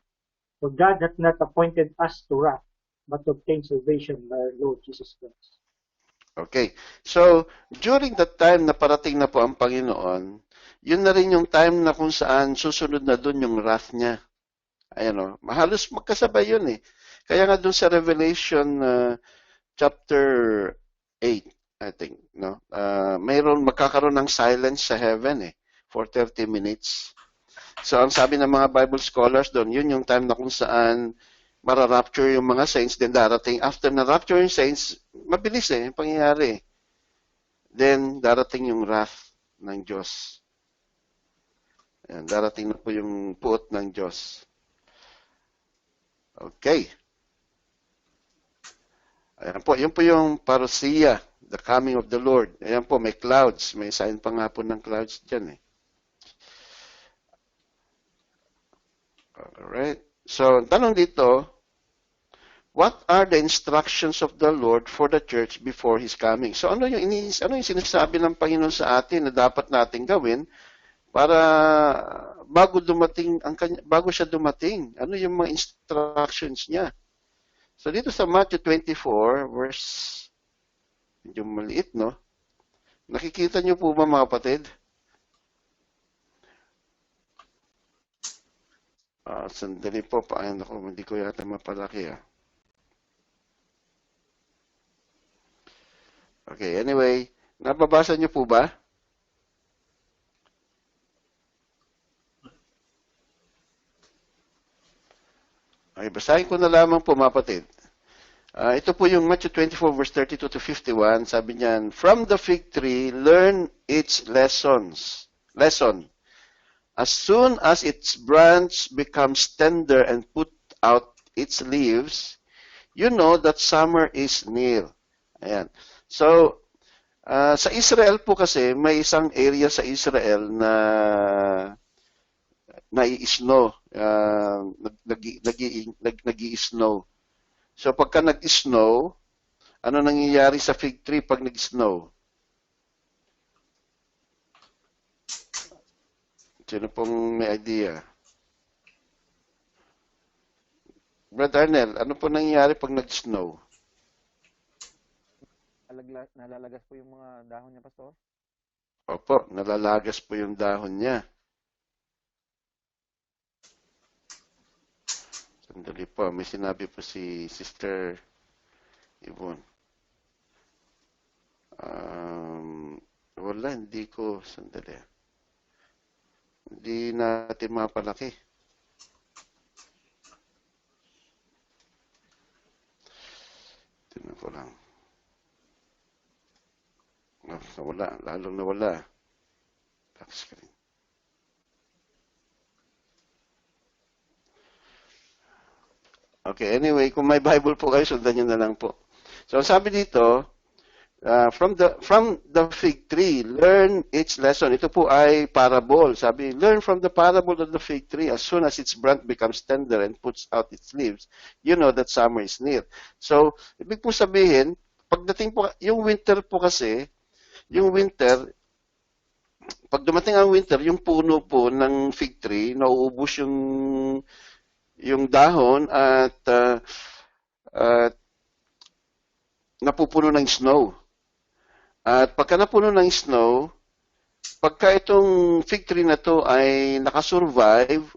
For God hath not appointed us to wrath, but to obtain salvation by our Lord Jesus Christ. Okay. So, during that time na parating na po ang Panginoon, yun na rin yung time na kung saan susunod na dun yung wrath niya. Ayan o. Halos magkasabay yun eh. Kaya nga dun sa Revelation chapter 8, I think, no? Mayroon magkakaroon ng silence sa heaven eh, for 30 minutes. So, ang sabi ng mga Bible scholars doon, yun yung time na kung saan mararapture yung mga saints, then darating, after na-rapture yung saints, mabilis eh, yung pangyayari. Then, darating yung wrath ng Diyos. Ayan, darating na po yung puot ng Diyos. Okay. Ayan po, yun po yung parousia, the coming of the Lord. Ayan po, may clouds. May sign pa nga po ng clouds dyan eh. Alright. So, tanong dito, what are the instructions of the Lord for the church before His coming? So, ano yung sinasabi ng Panginoon sa atin na dapat natin gawin para bago siya dumating? Ano yung mga instructions niya? So, dito sa Matthew 24, verse, medyo maliit, no? Nakikita niyo po ba, mga kapatid? Sandali po, paano ko, hindi ko yata mapalaki. Okay, anyway, nababasa niyo po ba? Okay, basahin ko na lamang po, mga kapatid. Ito po yung Matthew 24, verse 32 to 51. Sabi niyan, from the fig tree, learn its lesson. As soon as its branch becomes tender and put out its leaves, you know that summer is near. Ayan. So, sa Israel po kasi, may isang area sa Israel na nai-snow. Nag-i-snow. So, pagka nag-snow, ano nangyayari sa fig tree pag nag-snow? Sino pong may idea? Brad Arnel, ano po nangyayari pag nag-snow? Nalalagas po yung mga dahon niya, Pastor? Opo, nalalagas po yung dahon niya. Sandali po, may sinabi po si Sister Yvonne. Wala, hindi ko, sandali. Hindi natin mapalaki. Tingnan ko lang. Nawala, lalong nawala. Back screen. Okay, anyway, kung may Bible po kayo, sundan nyo na lang po. So, sabi dito, from the fig tree, learn its lesson. Ito po ay parable. Sabi, learn from the parable of the fig tree. As soon as its branch becomes tender and puts out its leaves, you know that summer is near. So, ibig po sabihin, pagdating po, yung winter po kasi, yung winter, pag dumating ang winter, yung puno po ng fig tree, nauubos yung dahon at napupuno ng snow. At pagka napuno ng snow, pagka itong fig tree na to ay nakasurvive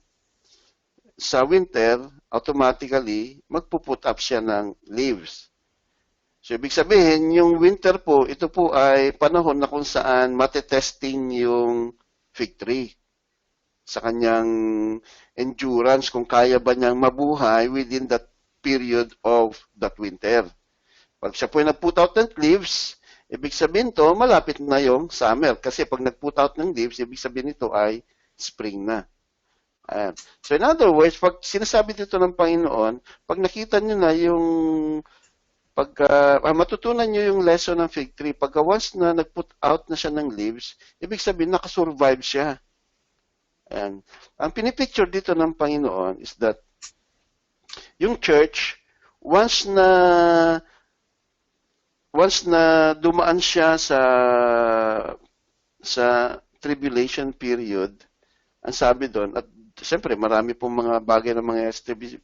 sa winter, automatically, magpuput up siya ng leaves. So, ibig sabihin, yung winter po, ito po ay panahon na kung saan matetesting yung fig tree. sa kanyang endurance, kung kaya ba niyang mabuhay within that period of that winter. Pag siya po ay nag-put out ng leaves, ibig sabihin to, malapit na yung summer. Kasi pag nag-put out ng leaves, ibig sabihin nito ay spring na. Ayan. So in other words, pag sinasabi dito ng Panginoon, pag nakita nyo na yung matutunan nyo yung lesson ng fig tree, pagka once na nag-put out na siya ng leaves, ibig sabihin nakasurvive siya. Ayan. Ang pinipicture dito ng Panginoon is that yung church, once na dumaan siya sa tribulation period, ang sabi doon, at siyempre marami pong mga bagay ng mga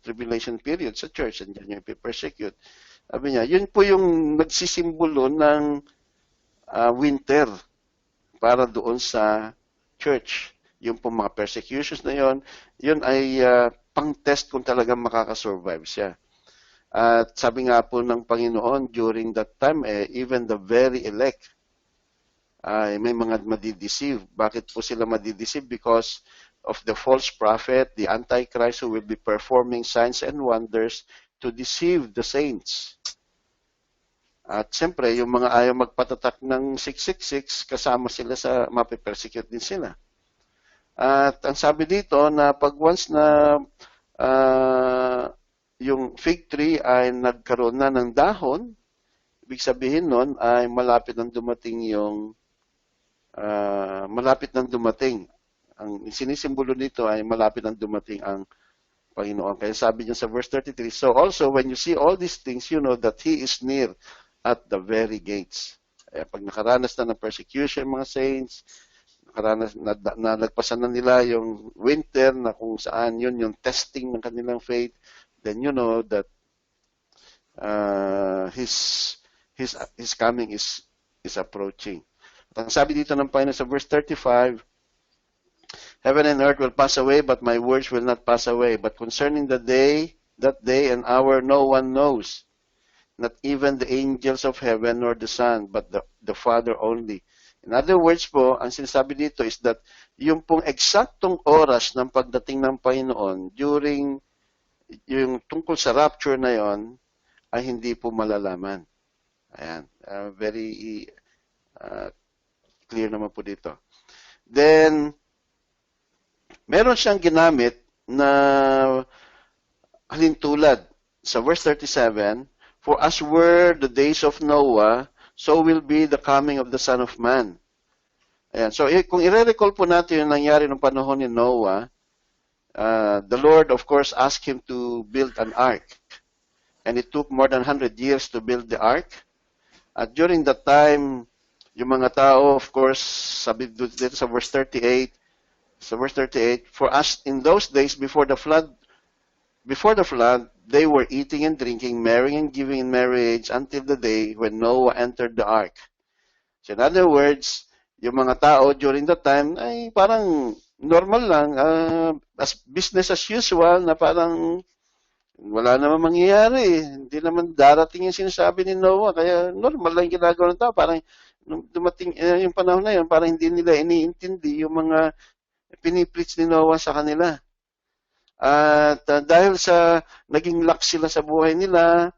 tribulation period sa church, and yan yung persecute. Sabi niya, yun po yung nagsisimbolo ng winter para doon sa church. Yung po mga persecutions na yun ay pang-test kung talagang makakasurvive siya. At sabi nga po ng Panginoon, during that time, even the very elect, may mga madideceive. Bakit po sila madideceive? Because of the false prophet, the Antichrist, who will be performing signs and wonders to deceive the saints. At siyempre, yung mga ayaw magpatatak ng 666, kasama sila sa mapipersecute din sila. At ang sabi dito na pag once na yung fig tree ay nagkaroon na ng dahon, ibig sabihin nun ay malapit nang dumating ang sinisimbolo nito ay malapit nang dumating ang Panginoon. Kaya sabi niya sa verse 33, so also when you see all these things, you know that He is near at the very gates. Kaya pag nakaranas na ng persecution mga saints, nalagpasan na nila yung winter na kung saan yun yung testing ng kanilang faith, then you know that His coming is approaching. At ang sabi dito ng Panginoon sa verse 35, heaven and earth will pass away, but my words will not pass away. But concerning that day and hour, no one knows, not even the angels of heaven nor the Son, but the Father only. In other words po, ang sinasabi dito is that yung pong eksaktong oras ng pagdating ng Panginoon during yung tungkol sa rapture na yon ay hindi po malalaman. Ayan. Very clear naman po dito. Then, meron siyang ginamit na halintulad sa verse 37, for as were the days of Noah, so will be the coming of the Son of Man. Ayan. So, kung i-recall po natin yung nangyari ng panahon ni Noah, the Lord, of course, asked him to build an ark. And it took more than 100 years to build the ark. At during that time, yung mga tao, of course, sabi dito sa verse 38, for us in those days before the flood, they were eating and drinking, marrying and giving in marriage until the day when Noah entered the ark. So in other words, yung mga tao during that time ay parang normal lang, as business as usual, na parang wala naman mangyayari. Hindi naman darating yung sinasabi ni Noah, kaya normal lang yung ginagawa ng tao. Parang dumating yung panahon na yun, parang hindi nila iniintindi yung mga pinipreach ni Noah sa kanila. At dahil sa naging lax sila sa buhay nila,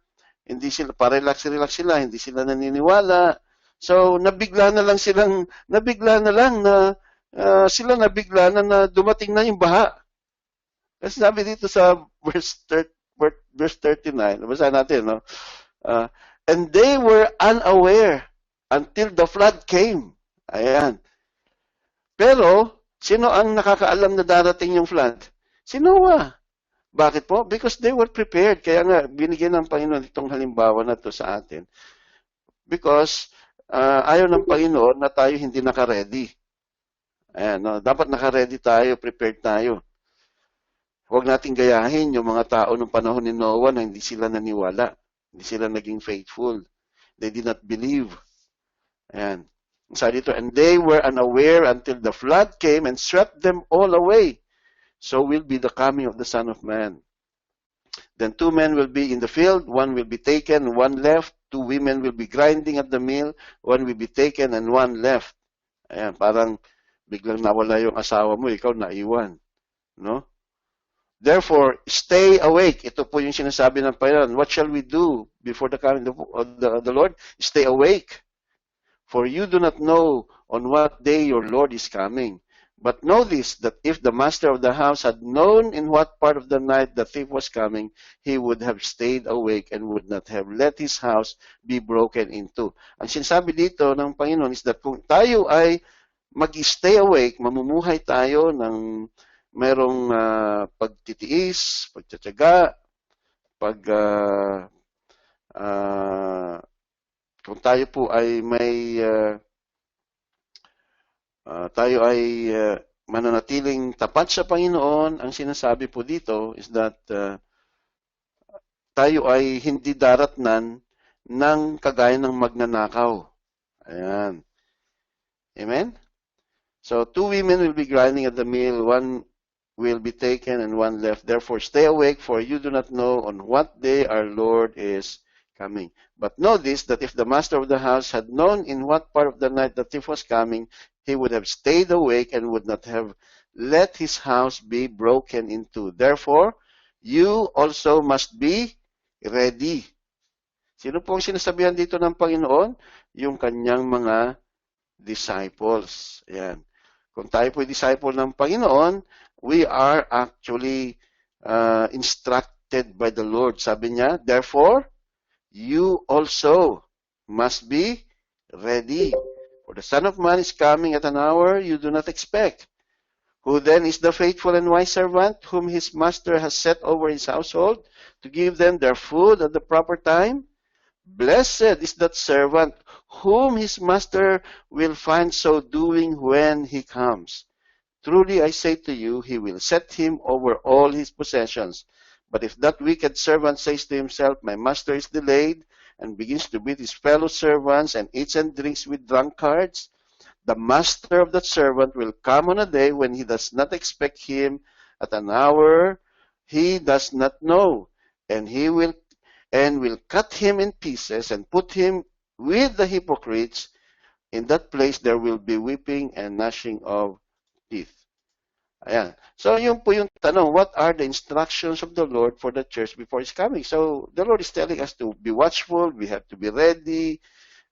hindi sila, relax sila, hindi sila naniniwala. So, nabigla na lang na dumating na yung baha. Kasi sabi dito sa verse 39, basahin natin, no? And they were unaware until the flood came. Ayan. Pero, sino ang nakakaalam na darating yung flood? Si Noah. Bakit po? Because they were prepared. Kaya nga, binigyan ng Panginoon itong halimbawa na to sa atin. Because, ayaw ng Panginoon na tayo hindi naka-ready. Ayan, no? Dapat naka-ready tayo, prepared tayo. Huwag nating gayahin yung mga tao ng panahon ni Noah na hindi sila naniwala. Hindi sila naging faithful. They did not believe. Ayan. Sabi dito, and they were unaware until the flood came and swept them all away. So will be the coming of the Son of Man. Then 2 men will be in the field, 1 will be taken, 1 left. 2 women will be grinding at the mill, 1 will be taken and 1 left. Ayan, parang biglang nawala yung asawa mo, ikaw naiwan. No? Therefore, stay awake. Ito po yung sinasabi ng Panginoon. What shall we do before the coming of the Lord? Stay awake. For you do not know on what day your Lord is coming. But know this, that if the master of the house had known in what part of the night the thief was coming, he would have stayed awake and would not have let his house be broken into. Ang sinasabi dito ng Panginoon is that kung tayo ay mag-stay awake, mamumuhay tayo ng merong pagtitiis, pagtsatsaga, kung tayo po ay mananatiling tapat sa Panginoon, ang sinasabi po dito is that tayo ay hindi daratnan ng kagaya ng magnanakaw. Ayan. Amen? So, 2 women will be grinding at the mill, one will be taken and one left. Therefore, stay awake, for you do not know on what day our Lord is coming. But know this, that if the master of the house had known in what part of the night the thief was coming, he would have stayed awake and would not have let his house be broken into. Therefore, you also must be ready. Sino po ang sinasabihan dito ng Panginoon? Yung kanyang mga disciples. Ayan. Kung tayo po disciple ng Panginoon, we are actually instructed by the Lord. Sabi niya, therefore, you also must be ready. For the Son of Man is coming at an hour you do not expect. Who then is the faithful and wise servant whom his master has set over his household to give them their food at the proper time? Blessed is that servant whom his master will find so doing when he comes. Truly I say to you, he will set him over all his possessions. But if that wicked servant says to himself, my master is delayed, and begins to beat his fellow servants and eats and drinks with drunkards, the master of that servant will come on a day when he does not expect him, at an hour he does not know, and will cut him in pieces and put him with the hypocrites. In that place there will be weeping and gnashing of teeth. Ayan. So, yun po yung tanong, what are the instructions of the Lord for the church before His coming? So, the Lord is telling us to be watchful, we have to be ready,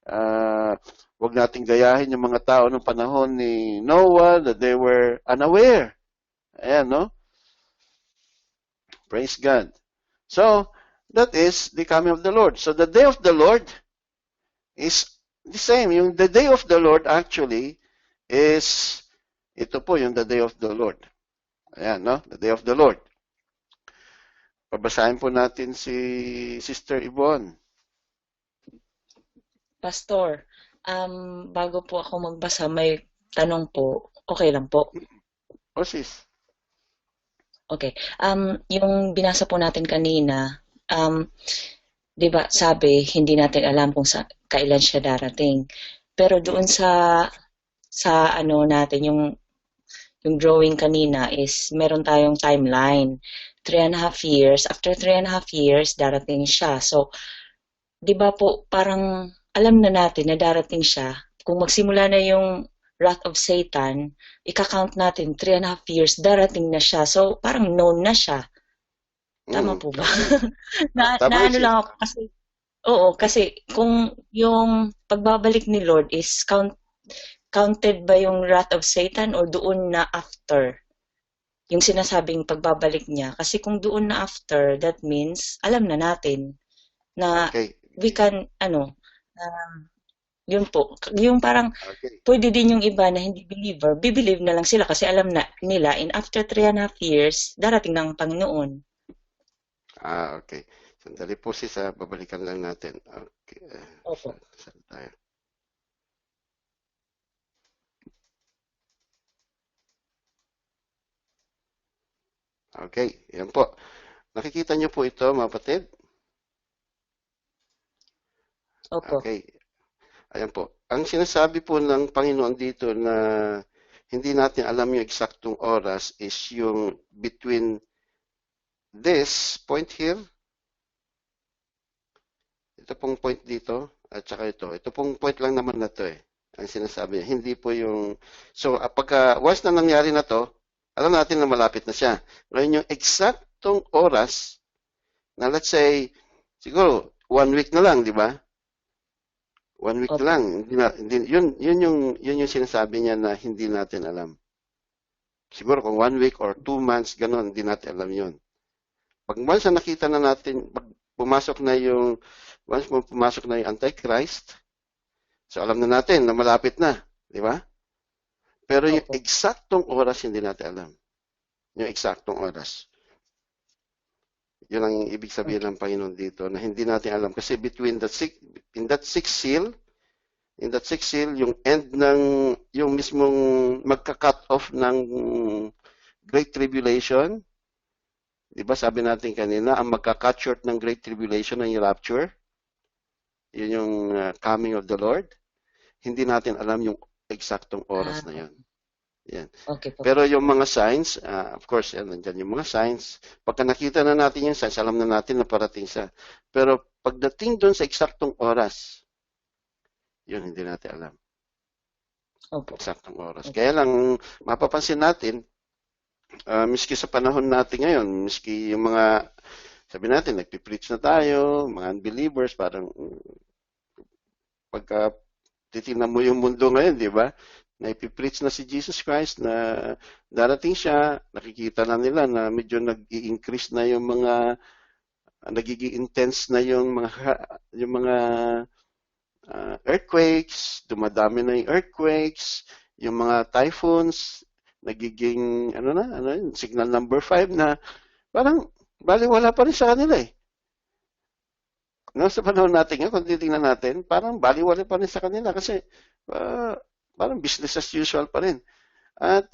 huwag nating gayahin yung mga tao ng panahon ni Noah, that they were unaware. Ayan, no? Praise God. So, that is the coming of the Lord. So, the day of the Lord is the same. Yung the day of the Lord actually is ito po yung the day of the Lord. Ayan, no? The day of the Lord. Pabasahin po natin si Sister Yvonne. Pastor, bago po ako magbasa, may tanong po. Okay lang po? O sis. Okay. Yung binasa po natin kanina, di ba sabi, hindi natin alam kung kailan siya darating. Pero doon sa ano natin, yung drawing kanina is meron tayong timeline. 3.5 years. After 3.5 years, darating siya. So, di ba po, parang alam na natin na darating siya. Kung magsimula na yung wrath of Satan, ika-count natin 3.5 years, darating na siya. So, parang known na siya. Tama po ba? Ano lang ako kasi, oo, kasi kung yung pagbabalik ni Lord is counted ba yung wrath of Satan or doon na after? Yung sinasabing pagbabalik niya. Kasi kung doon na after, that means, alam na natin na we can, yun po. Yung parang, pwede din yung iba na hindi believer, bibelieve na lang sila kasi alam na nila, in after 3.5 years, darating ng Panginoon. Okay. Sandali po sis, babalikan lang natin. Okay. Opo. Saan tayo? Okay, yan po. Nakikita niyo po ito, mga kapatid? Opo. Okay. Ayan po. Ang sinasabi po ng Panginoon dito na hindi natin alam yung eksaktong oras is yung between this point here, ito pong point dito, at saka ito. Ito pong point lang naman na ito eh. ang sinasabi niya. Hindi po yung... So, once na nangyari na to, alam natin na malapit na siya. Ngayon yung eksaktong oras na let's say, siguro, 1 week na lang, di ba? 1 week na lang. Yun yung sinasabi niya na hindi natin alam. Siguro kung 1 week or 2 months, gano'n, hindi natin alam yun. Pag once na nakita na natin, once pumasok na yung Antichrist, so alam na natin na malapit na, di ba? Pero yung eksaktong oras, hindi natin alam. Yung eksaktong oras. Yun ang ibig sabihin ng Panginoon dito, na hindi natin alam. Kasi in that sixth seal, yung end ng, yung mismong magka-cut off ng Great Tribulation, di ba sabi natin kanina, ang magka-cut short ng Great Tribulation ng rapture, yun yung coming of the Lord. Hindi natin alam yung eksaktong oras na yan. Yan. Okay po. Pero yung mga signs, of course, nandyan yung mga signs. Pagka nakita na natin yung signs, alam na natin na parating siya. Pero pagdating doon sa eksaktong oras, yun hindi natin alam. Eksaktong oras. Kaya lang, mapapansin natin, miski sa panahon natin ngayon, miski yung mga, sabi natin, nagpipreach na tayo, mga unbelievers, parang pagka titingnan mo yung mundo ngayon, di ba? Naipipreach na si Jesus Christ na darating siya, nakikita na nila na medyo nag-i-increase na yung mga, nagiging intense na yung mga earthquakes, dumadami na yung earthquakes, yung mga typhoons, nagiging, signal number 5 na parang baliwala pa rin sa kanila eh. No, sa panahon natin ngayon, kung titingnan natin, parang baliwala pa rin sa kanila kasi parang business as usual pa rin. At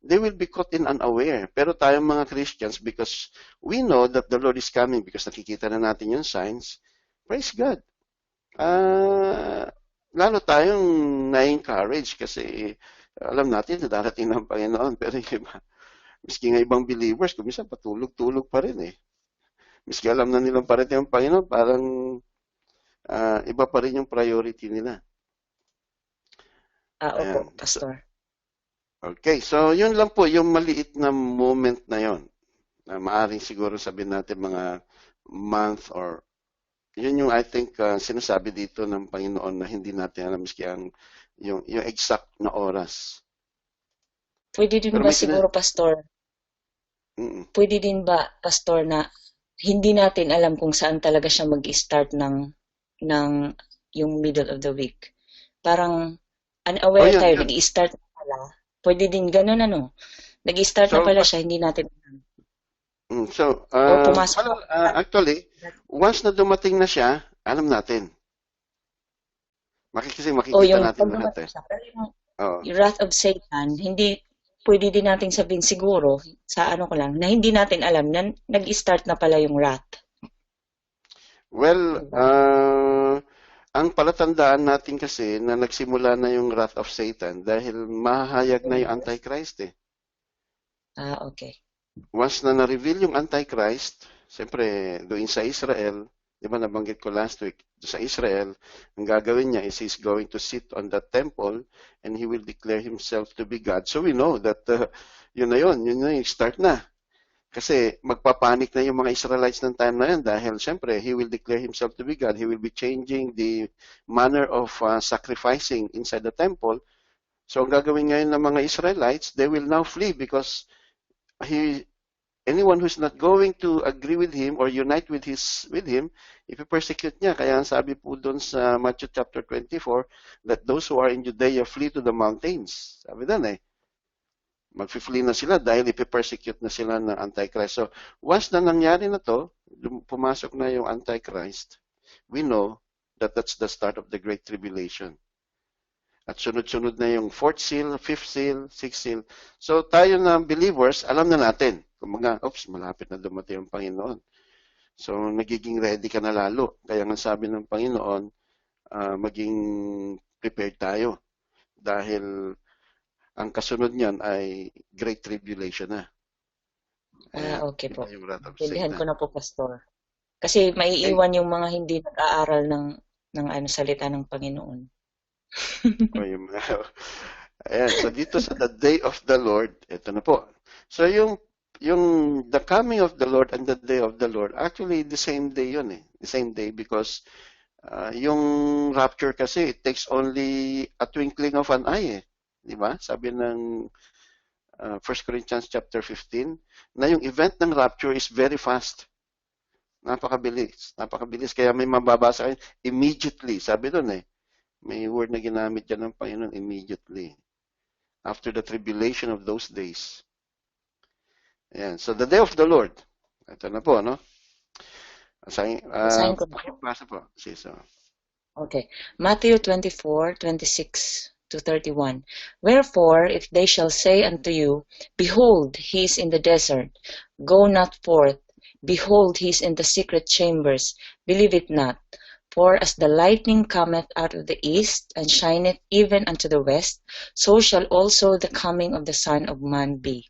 they will be caught in unaware. Pero tayong mga Christians, because we know that the Lord is coming, because nakikita na natin yung signs, praise God. Lalo tayong na-encourage kasi alam natin na darating ng Panginoon. Pero yung iba, miski nga ibang believers, kuminsan patulog-tulog pa rin eh. Miski alam na nilang parating ang Panginoon, parang iba pa rin yung priority nila. Opo, Pastor. Okay, so yun lang po, yung maliit na moment na yun. Na maaring siguro sabihin natin mga month or yun yung I think sinasabi dito ng Panginoon na hindi natin alam miski yung exact na oras. Pwede din ba siguro, Pastor? Pwede din ba, Pastor, na hindi natin alam kung saan talaga siya mag-start ng yung middle of the week. Parang unaware tayo, nag-i-start na pala. Pwede din ganun, nag-i-start na pala siya, hindi natin alam. Actually, once na dumating na siya, alam natin. Makikita natin lahat eh. Yung wrath of Satan, hindi pwede din natin sabihin siguro, sa na hindi natin alam na nag-start na pala yung wrath. Well, ang palatandaan natin kasi na nagsimula na yung wrath of Satan dahil mahahayag na yung Antichrist eh. Okay. Once na na-reveal yung Antichrist, siyempre doon sa Israel, di ba nabanggit ko last week, sa Israel, ang gagawin niya is he's going to sit on that temple and he will declare himself to be God. So we know that yun na yung start na. Kasi magpapanik na yung mga Israelites ng time na yun dahil siyempre he will declare himself to be God. He will be changing the manner of sacrificing inside the temple. So ang gagawin ngayon ng mga Israelites, they will now flee because anyone who's not going to agree with him or unite with him, ipi-persecute niya. Kaya ang sabi po doon sa Matthew chapter 24, that those who are in Judea flee to the mountains. Sabi doon mag-flee na sila dahil ipi-persecute na sila ng Antichrist. So, once na nangyari na to, pumasok na yung Antichrist, we know that that's the start of the Great Tribulation. At sunod-sunod na yung 4th seal, 5th seal, 6th seal. So, tayo na believers, alam na natin. Kung malapit na dumating ang Panginoon. So, nagiging ready ka na lalo. Kaya nga sabi ng Panginoon, maging prepared tayo. Dahil ang kasunod niyan ay Great Tribulation na. Okay po. Pindihan ko na po, Pastor. Kasi maiiwan yung mga hindi nag-aaral ng salita ng Panginoon. O yung ayan, so dito sa the day of the Lord, ito na po. So yung the coming of the Lord and the day of the Lord, actually the same day yun eh. The same day because yung rapture kasi, it takes only a twinkling of an eye eh. Di ba? Sabi ng 1 Corinthians chapter 15, na yung event ng rapture is very fast. Napakabilis. Napakabilis. Kaya may mababasa kayo, immediately. Sabi doon eh. May word na ginamit dyan ng Panginoon, immediately. After the tribulation of those days. Ayan. So, the day of the Lord. Ito na po, no? Basahin ko na. Pakibasa po. So. Okay. Matthew 24:26 to 31. Wherefore, if they shall say unto you, Behold, he is in the desert, go not forth. Behold, he is in the secret chambers, believe it not. For as the lightning cometh out of the east, and shineth even unto the west, so shall also the coming of the Son of Man be.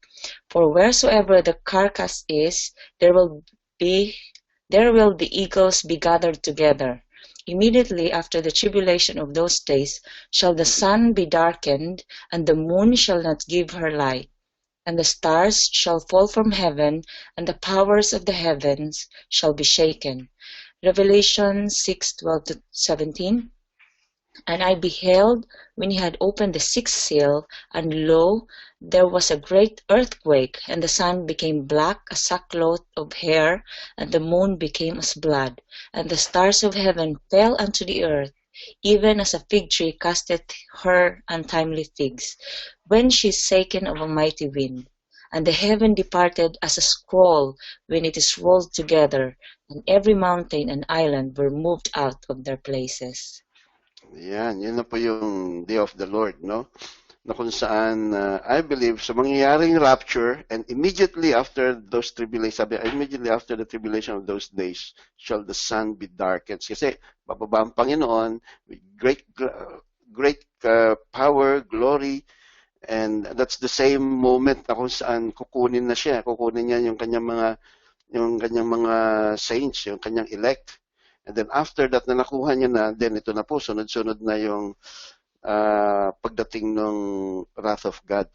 For wheresoever the carcass is, there will the eagles be gathered together. Immediately after the tribulation of those days shall the sun be darkened, and the moon shall not give her light, and the stars shall fall from heaven, and the powers of the heavens shall be shaken. Revelation 6:12 to 17. And I beheld when he had opened the sixth seal, and lo, there was a great earthquake, and the sun became black as sackcloth of hair, and the moon became as blood, and the stars of heaven fell unto the earth, even as a fig tree casteth her untimely figs, when she is shaken of a mighty wind. And the heaven departed as a scroll when it is rolled together, and every mountain and island were moved out of their places. Yan, yun na po yung day of the Lord, no? Na kung saan, I believe, sa mangyayaring rapture, and immediately after those tribulations, sabi, immediately after the tribulation of those days, shall the sun be darkened. Kasi, bababa ang Panginoon, with great power, glory, and that's the same moment na kung saan kukunin na siya. Kukunin niya yung kanyang mga saints, yung kanyang elect. And then after that na nakuha niya na, then ito na po, sunod-sunod na yung pagdating ng wrath of God.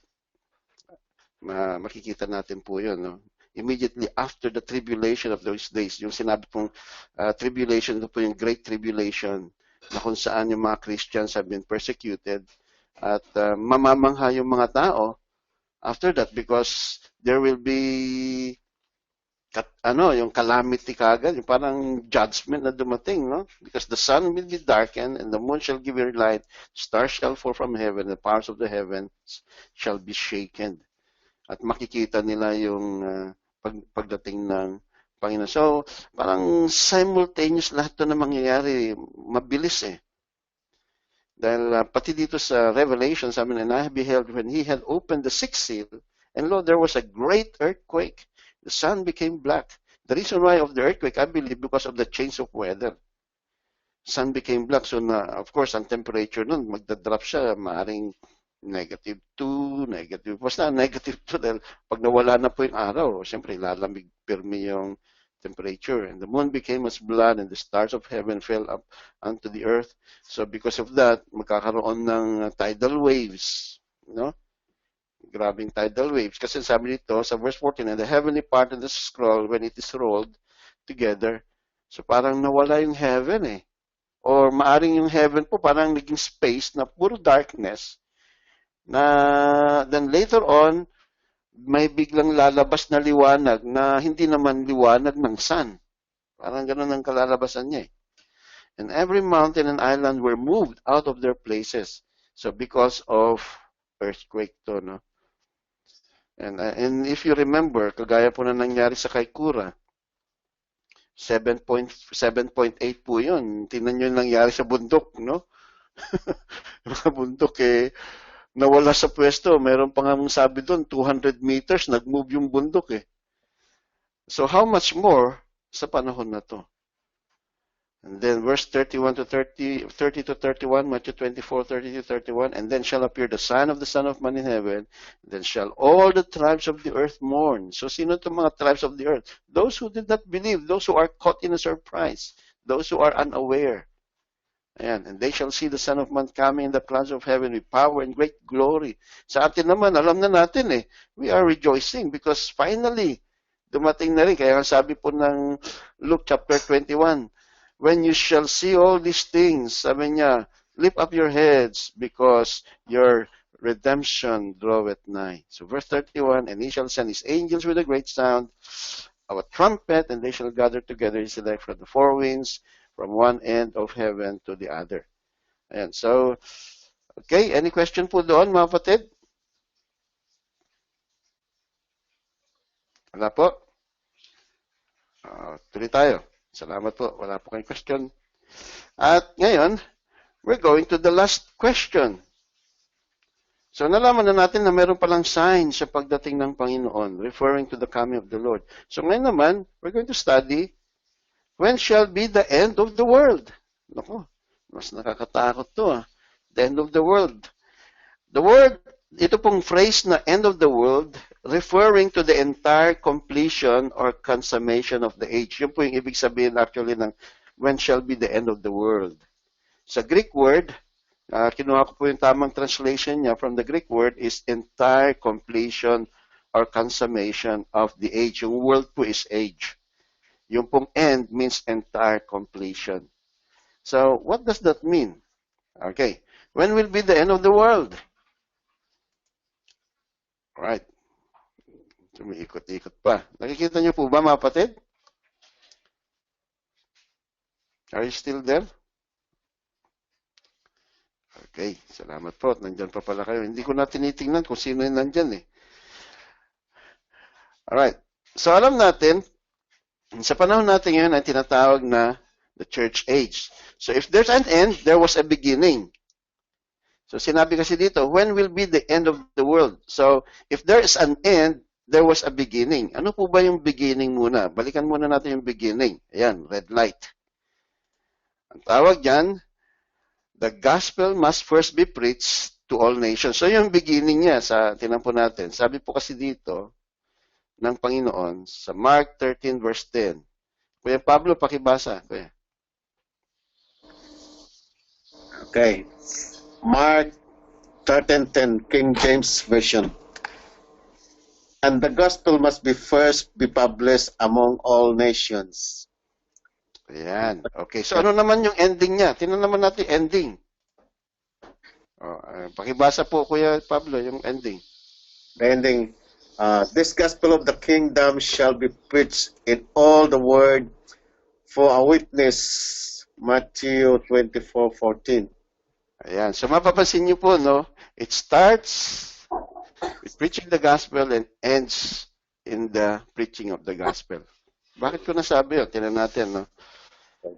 Makikita natin po yun. No? Immediately after the tribulation of those days, yung sinabi pong tribulation, ito po yung great tribulation, na kung saan yung mga Christians have been persecuted, at mamamangha yung mga tao after that because there will be yung calamity kagad, yung parang judgment na dumating, no? Because the sun will be darkened and the moon shall give her light, stars shall fall from heaven, the powers of the heavens shall be shaken. At makikita nila yung pagdating ng Panginoon. So, parang simultaneous lahat to na mangyayari, mabilis eh. Dahil pati dito sa Revelation, sabi na, and I beheld when he had opened the sixth seal, and lo, there was a great earthquake. The sun became black. The reason why of the earthquake, I believe, because of the change of weather. Sun became black. So, of course, ang temperature nun, magdadrop siya, maaring -2, basta -2 dahil pag nawala na po yung araw, siyempre, lalamig pirmi yung temperature. And the moon became as blood, and the stars of heaven fell up unto the earth. So, because of that, magkakaroon ng tidal waves, no? Grabing tidal waves. Kasi sabi dito sa verse 14, and the heavenly part of the scroll when it is rolled together. So parang nawala yung heaven eh. Or maaring yung heaven po parang naging space na puro darkness. Na then later on, may biglang lalabas na liwanag na hindi naman liwanag ng sun. Parang ganun ang kalalabasan niya eh. And every mountain and island were moved out of their places. So because of earthquake to, no? And if you remember, kagaya po na nangyari sa Kaikoura, 7.8 po yun. Tingnan nyo yung nangyari sa bundok, no? Mga bundok eh, nawala sa pwesto. Meron pa nga mong sabi doon, 200 meters, nag-move yung bundok eh. So how much more sa panahon na to? And then verse 30 to 31, Matthew 24:30 to 31, and then shall appear the sign of the Son of Man in heaven, and then shall all the tribes of the earth mourn. So sino itong mga tribes of the earth? Those who did not believe, those who are caught in a surprise, those who are unaware. Ayan, and they shall see the Son of Man coming in the clouds of heaven with power and great glory. Sa atin naman, alam na natin we are rejoicing because finally, dumating na rin. Kaya sabi po ng Luke chapter 21, when you shall see all these things, sabi niya, lift up your heads because your redemption draweth nigh. So verse 31, and he shall send his angels with a great sound of a trumpet, and they shall gather together his elect from the four winds, from one end of heaven to the other. Ayan, so, okay, any question po doon, mga kapatid? Wala po? Tuloy tayo. Salamat po. Wala po kayong question. At ngayon, we're going to the last question. So, nalaman na natin na meron palang sign sa pagdating ng Panginoon, referring to the coming of the Lord. So, ngayon naman, we're going to study when shall be the end of the world? Naku, mas nakakatakot to. The end of the world. The word, ito pong phrase na end of the world, referring to the entire completion or consummation of the age. Yun po yung ibig sabihin actually ng when shall be the end of the world. Sa Greek word, kinuha ko po yung tamang translation niya from the Greek word is entire completion or consummation of the age. Yung world po is age. Yung pong end means entire completion. So, what does that mean? Okay. When will be the end of the world? Right. Sumiikot-ikot pa. Nakikita niyo po ba, mga kapatid? Are you still there? Okay. Salamat po. Nandyan pa pala kayo. Hindi ko na tinitingnan kung sino yung nandyan Alright. So, alam natin, sa panahon natin ngayon ay tinatawag na the church age. So if there's an end, there was a beginning. So sinabi kasi dito, when will be the end of the world? So if there is an end, there was a beginning. Ano po ba yung beginning muna? Balikan muna natin yung beginning. Ayan, red light. Ang tawag dyan, the gospel must first be preached to all nations. So yung beginning niya, tinan po natin. Sabi po kasi dito, ng Panginoon sa Mark 13 verse 10. Kuya Pablo, pakibasa. Kuya. Okay. Mark 13:10, King James Version. And the gospel must be first be published among all nations. Ayan. Okay. So ano naman yung ending niya? Tingnan naman natin ending. Pakibasa po, Kuya Pablo, yung ending. The ending, this gospel of the kingdom shall be preached in all the world for a witness. Matthew 24:14. Ayan. So mapapansin niyo po, no? It starts with preaching the gospel and ends in the preaching of the gospel. Bakit ko nasabi yun? Tingnan natin, no?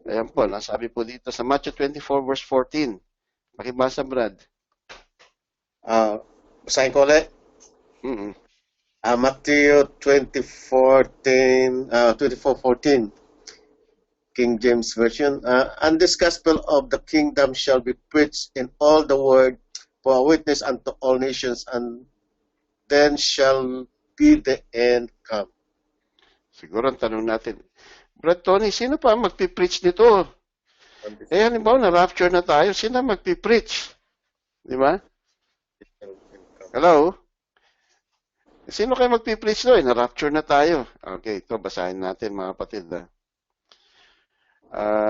Ayan po, nasabi po dito sa Matthew 24 verse 14. Pakibasa, Brad. Basahin ko ulit. Matthew 24:14, King James Version. And this gospel of the kingdom shall be preached in all the world for a witness unto all nations, and then shall be the end come. Siguro ang tanong natin, Brad Tony, sino pa magpipreach nito? Halimbawa, na-rapture na tayo, sino magpipreach? Di ba? Hello? Sino kayo magpipreach doon? Na-rapture na tayo. Okay, ito, basahin natin mga kapatid.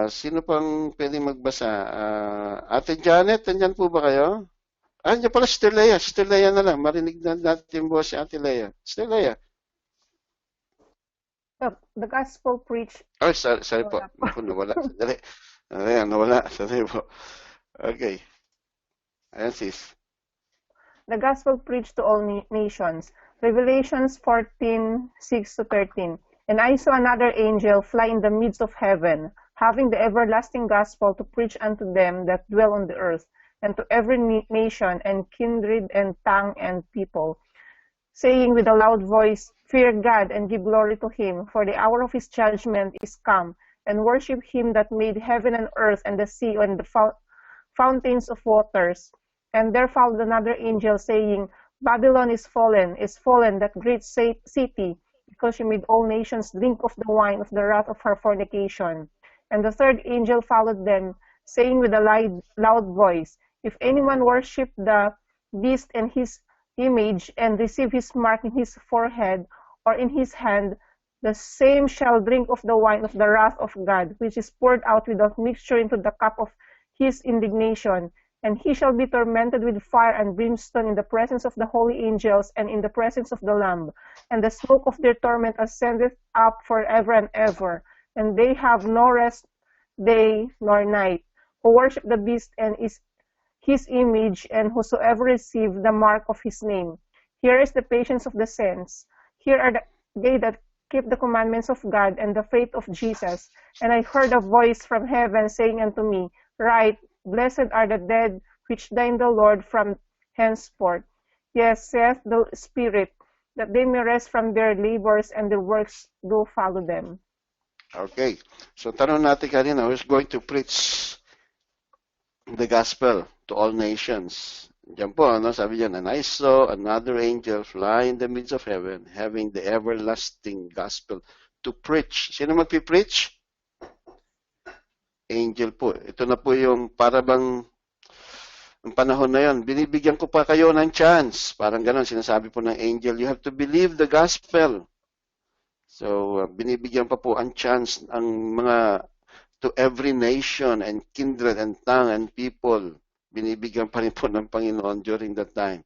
Sino pang pwedeng magbasa? Ate Janet, andyan po ba kayo? Andyan pala, Sister Leia. Sister Leia na lang. Marinig na natin yung boss si Ate Leia. Sister Leia. The gospel preached. Oh, sorry po. Naku, nawala. Sandali. Ayan, nawala. Sandali po. Okay. Ayan, sis. The gospel preached to all nations. Revelations 14:6-13. And I saw another angel fly in the midst of heaven, having the everlasting gospel to preach unto them that dwell on the earth, and to every nation and kindred and tongue and people, saying with a loud voice, Fear God and give glory to him, for the hour of his judgment is come, and worship him that made heaven and earth and the sea and the fountains of waters. And there followed another angel saying, Babylon is fallen, that great city, because she made all nations drink of the wine of the wrath of her fornication. And the third angel followed them, saying with a loud voice, "If anyone worship the beast and his image, and receive his mark in his forehead or in his hand, the same shall drink of the wine of the wrath of God, which is poured out without mixture into the cup of his indignation. And he shall be tormented with fire and brimstone in the presence of the holy angels and in the presence of the Lamb. And the smoke of their torment ascendeth up forever and ever. And they have no rest day nor night, who worship the beast and his image, and whosoever receive the mark of his name. Here is the patience of the saints. Here are they that keep the commandments of God and the faith of Jesus. And I heard a voice from heaven saying unto me, Write, Blessed are the dead which die in the Lord from henceforth. Yes, saith the Spirit, that they may rest from their labors and their works do follow them." Okay. So tanong natin kanina, who's going to preach the gospel to all nations? Diyan po, ano, sabi diyan, "And I saw another angel fly in the midst of heaven, having the everlasting gospel to preach." Sino magpipreach? Angel po. Ito na po yung para bang ang panahon na yon, binibigyan ko pa kayo ng chance. Parang ganon, sinasabi po ng angel, you have to believe the gospel. So, binibigyan pa po ang chance ang mga to every nation and kindred and tongue and people. Binibigyan pa rin po ng Panginoon during that time.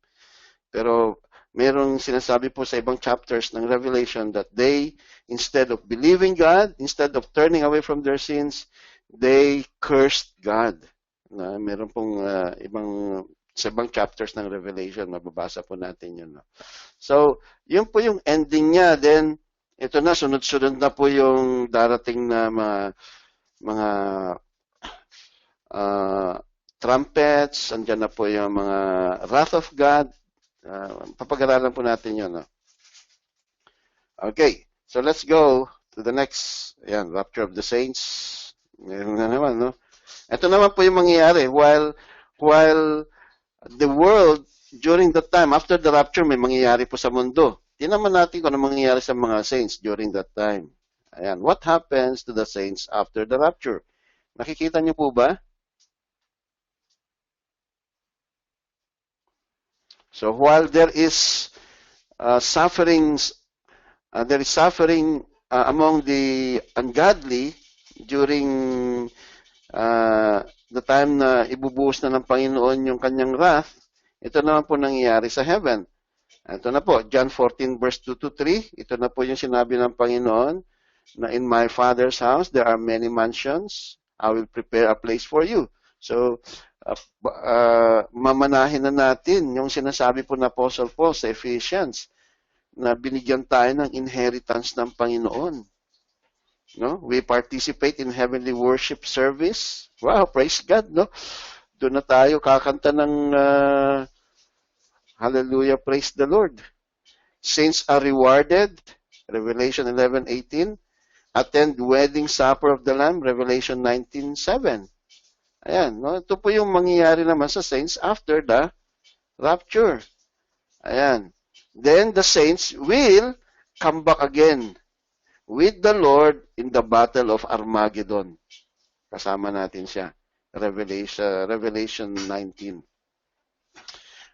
Pero merong sinasabi po sa ibang chapters ng Revelation that they, instead of believing God, instead of turning away from their sins, they cursed God. Na meron pong sa ibang chapters ng Revelation, mababasa po natin yun. No? So, yun po yung ending niya. Then, ito na, sunod-sunod na po yung darating na mga trumpets, andyan na po yung mga wrath of God. Papag-aralan po natin yun. No? Okay, so let's go to the next, ayan, rapture of the saints. Meron na naman, no? Ito naman po yung mangyayari while the world during that time, after the rapture, may mangyayari po sa mundo. Tingnan natin kung ano mangyayari sa mga saints during that time. Ayan, what happens to the saints after the rapture? Nakikita niyo po ba? So while there is suffering among the ungodly during the time na ibubuhos na ng Panginoon yung kanyang wrath, ito naman po nangyayari sa heaven. Ito na po, John 14 verse 2 to 3, ito na po yung sinabi ng Panginoon na in my Father's house there are many mansions, I will prepare a place for you. So, mamanahin na natin yung sinasabi po ng Apostle Paul sa Ephesians na binigyan tayo ng inheritance ng Panginoon. No? We participate in heavenly worship service. Wow, praise God, no? Doon na tayo kakanta ng hallelujah, praise the Lord. Saints are rewarded, Revelation 11:18. Attend wedding supper of the Lamb, Revelation 19:7. Ayan, no? Ito po yung mangyayari naman sa saints after the rapture. Ayan. Then the saints will come back again with the Lord in the battle of Armageddon. Kasama natin siya. Revelation 19.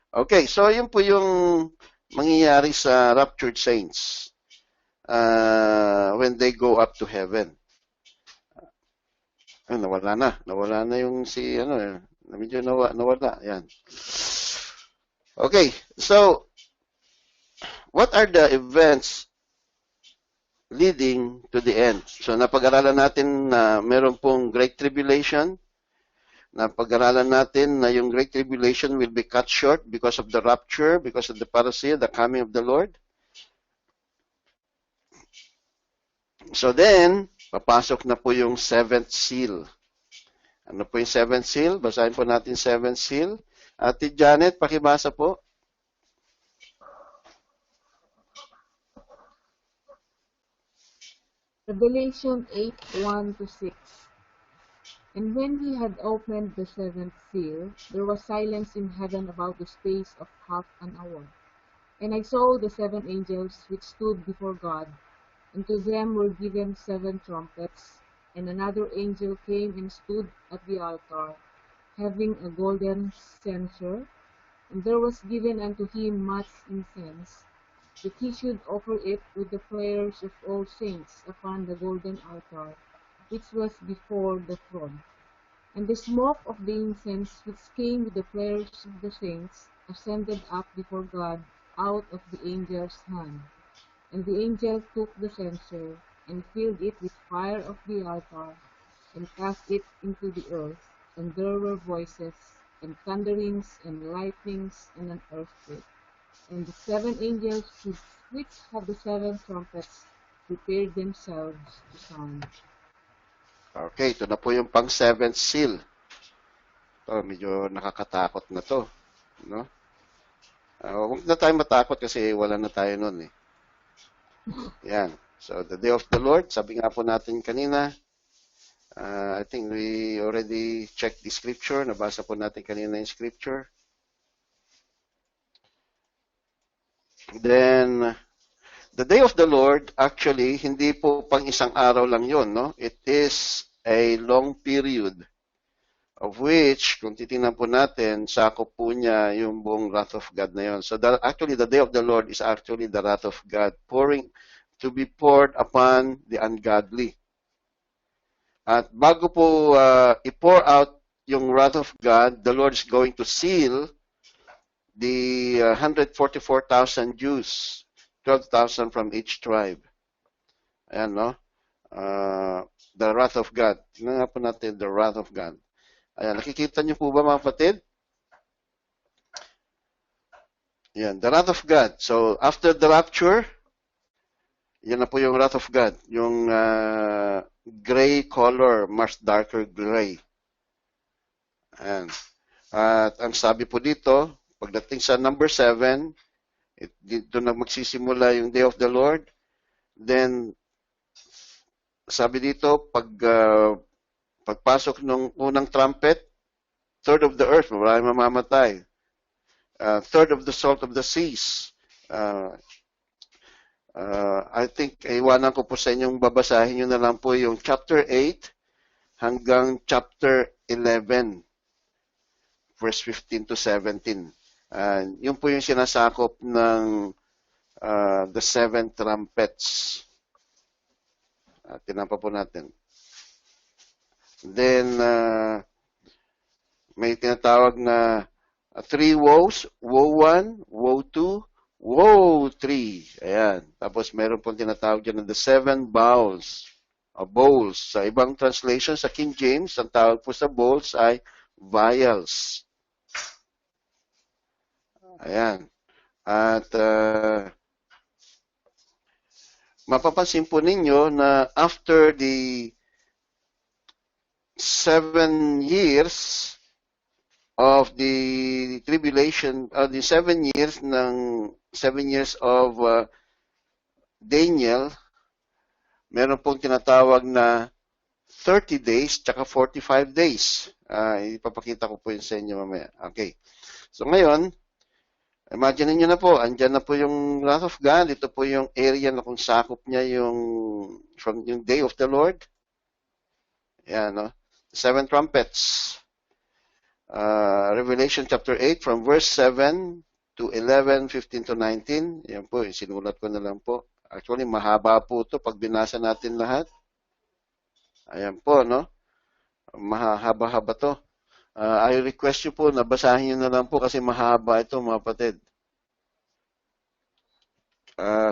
Okay, so yun po yung mangyayari sa raptured saints when they go up to heaven. Nawala na yung medyo nawala. Yan. Okay, so what are the events leading to the end? So napag-aralan natin na meron pong Great Tribulation. Napag-aralan natin na yung Great Tribulation will be cut short because of the rapture, because of the parousia, the coming of the Lord. So then, papasok na po yung seventh seal. Ano po yung seventh seal? Basahin po natin seventh seal. Ate Janet, pakibasa po. Revelation 8:1-6. And when he had opened the seventh seal, there was silence in heaven about the space of half an hour. And I saw the seven angels which stood before God, and to them were given seven trumpets, And another angel came and stood at the altar, having a golden censer, and there was given unto him much incense, that he should offer it with the prayers of all saints upon the golden altar, which was before the throne. And the smoke of the incense which came with the prayers of the saints ascended up before God out of the angel's hand. And the angel took the censer, and filled it with fire of the altar, and cast it into the earth. And there were voices, and thunderings, and lightnings, and an earthquake. And the 7 angels which have the 7 trumpets prepared themselves to sound. Okay, ito na po yung pang 7th seal. Ito, medyo nakakatakot na to. No? Huwag na tayo matakot kasi wala na tayo nun eh. Yan. So, the day of the Lord, sabi nga po natin kanina, I think we already checked the scripture. Nabasa po natin kanina yung scripture. Then, the day of the Lord, actually, hindi po pang isang araw lang yon, no? It is a long period of which, kung titingnan po natin, sakop po niya yung buong wrath of God na yon. So, actually, the day of the Lord is actually the wrath of God to be poured upon the ungodly. At bago po i-pour out yung wrath of God, the Lord is going to seal the 144,000 Jews, 12,000 from each tribe. Ayan, no? The wrath of God. Tingnan nga po natin, the wrath of God. Ayan, nakikita niyo po ba mga kapatid? Ayan, the wrath of God. So, after the rapture, yan na po yung wrath of God. Yung gray color, much darker gray. Ayan. At ang sabi po dito, pagdating sa number 7, dito na magsisimula yung day of the Lord. Then, sabi dito, pagpasok ng unang trumpet, third of the earth, marami mamamatay. Third of the salt of the seas. I think, iwanan ko po sa inyong babasahin nyo na lang po yung chapter 8 hanggang chapter 11, verse 15 to 17. Yun po yung sinasakop ng the 7 trumpets. Tinan pa po natin. Then, may tinatawag na 3 woes, woe 1, woe 2, woe 3. Ayan. Tapos meron pong tinatawag dyan na the 7 bowls. Bowls. Sa ibang translation, sa King James, ang tawag po sa bowls ay vials. Ayan. At mapapansin po ninyo na after the 7 years of the tribulation, the 7 years of Daniel, meron pong tinatawag na 30 days tsaka 45 days. Ipapakita ko po yun sa inyo mamaya. Okay. So ngayon, imagine niyo na po, andyan na po yung wrath of God. Ito po yung area na kung sakop niya from yung day of the Lord. Yan, no? 7 trumpets. Revelation chapter 8 from verse 7 to 11, 15 to 19. Yan po, sinulat ko na lang po. Actually, mahaba po ito pag binasa natin lahat. Ayan po, no? Mahaba-haba to. I request you po na basahin nyo na lang po kasi mahaba ito, mga kapatid.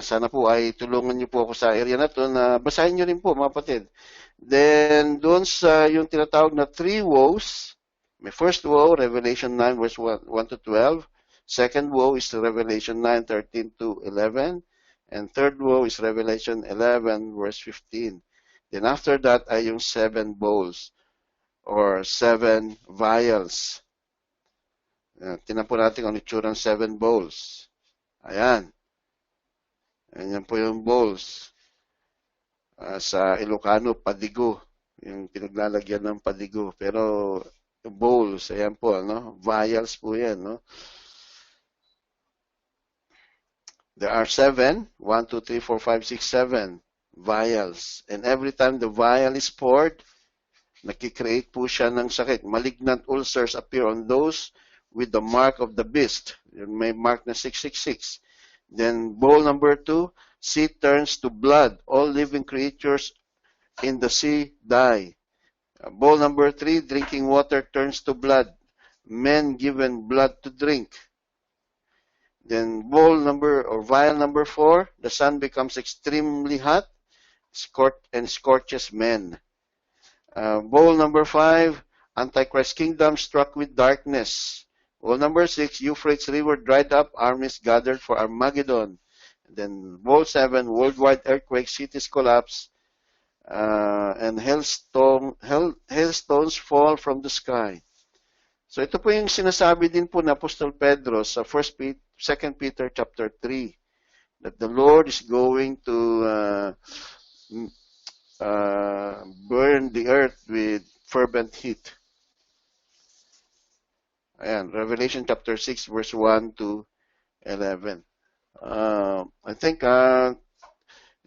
Sana po ay tulungan nyo po ako sa area na to na basahin nyo rin po, mga kapatid. Then, doon sa yung tinatawag na 3 woes, may first woe, Revelation 9, verse 1 to 12. Second woe is Revelation 9, 13 to 11. And third woe is Revelation 11, verse 15. Then after that ay yung 7 bowls or 7 vials. Tingnan po natin kung itsura ng 7 bowls. Ayan. Ayan po yung bowls. Sa Ilocano, padigo. Yung pinaglalagyan ng padigo. Pero bowls, ayan po, no? Vials po yan, no? There are 7. 1, 2, 3, 4, 5, 6, 7. vials. And every time the vial is poured, nakikreate po siya ng sakit. Malignant ulcers appear on those with the mark of the beast. May mark na 666. Then bowl number 2, sea turns to blood. All living creatures in the sea die. Bowl number 3, drinking water turns to blood. Men given blood to drink. Then vial number 4, the sun becomes extremely hot and scorches men. Bowl number 5, Antichrist kingdom struck with darkness. Bowl number 6, Euphrates River dried up, armies gathered for Armageddon. Then bowl 7, worldwide earthquake, cities collapse, and hailstones fall from the sky. So ito po yung sinasabi din po na Apostol Pedro sa 2 Peter chapter 3, that the Lord is going to burn the earth with fervent heat. Ayan, Revelation chapter 6 verse 1 to 11. I think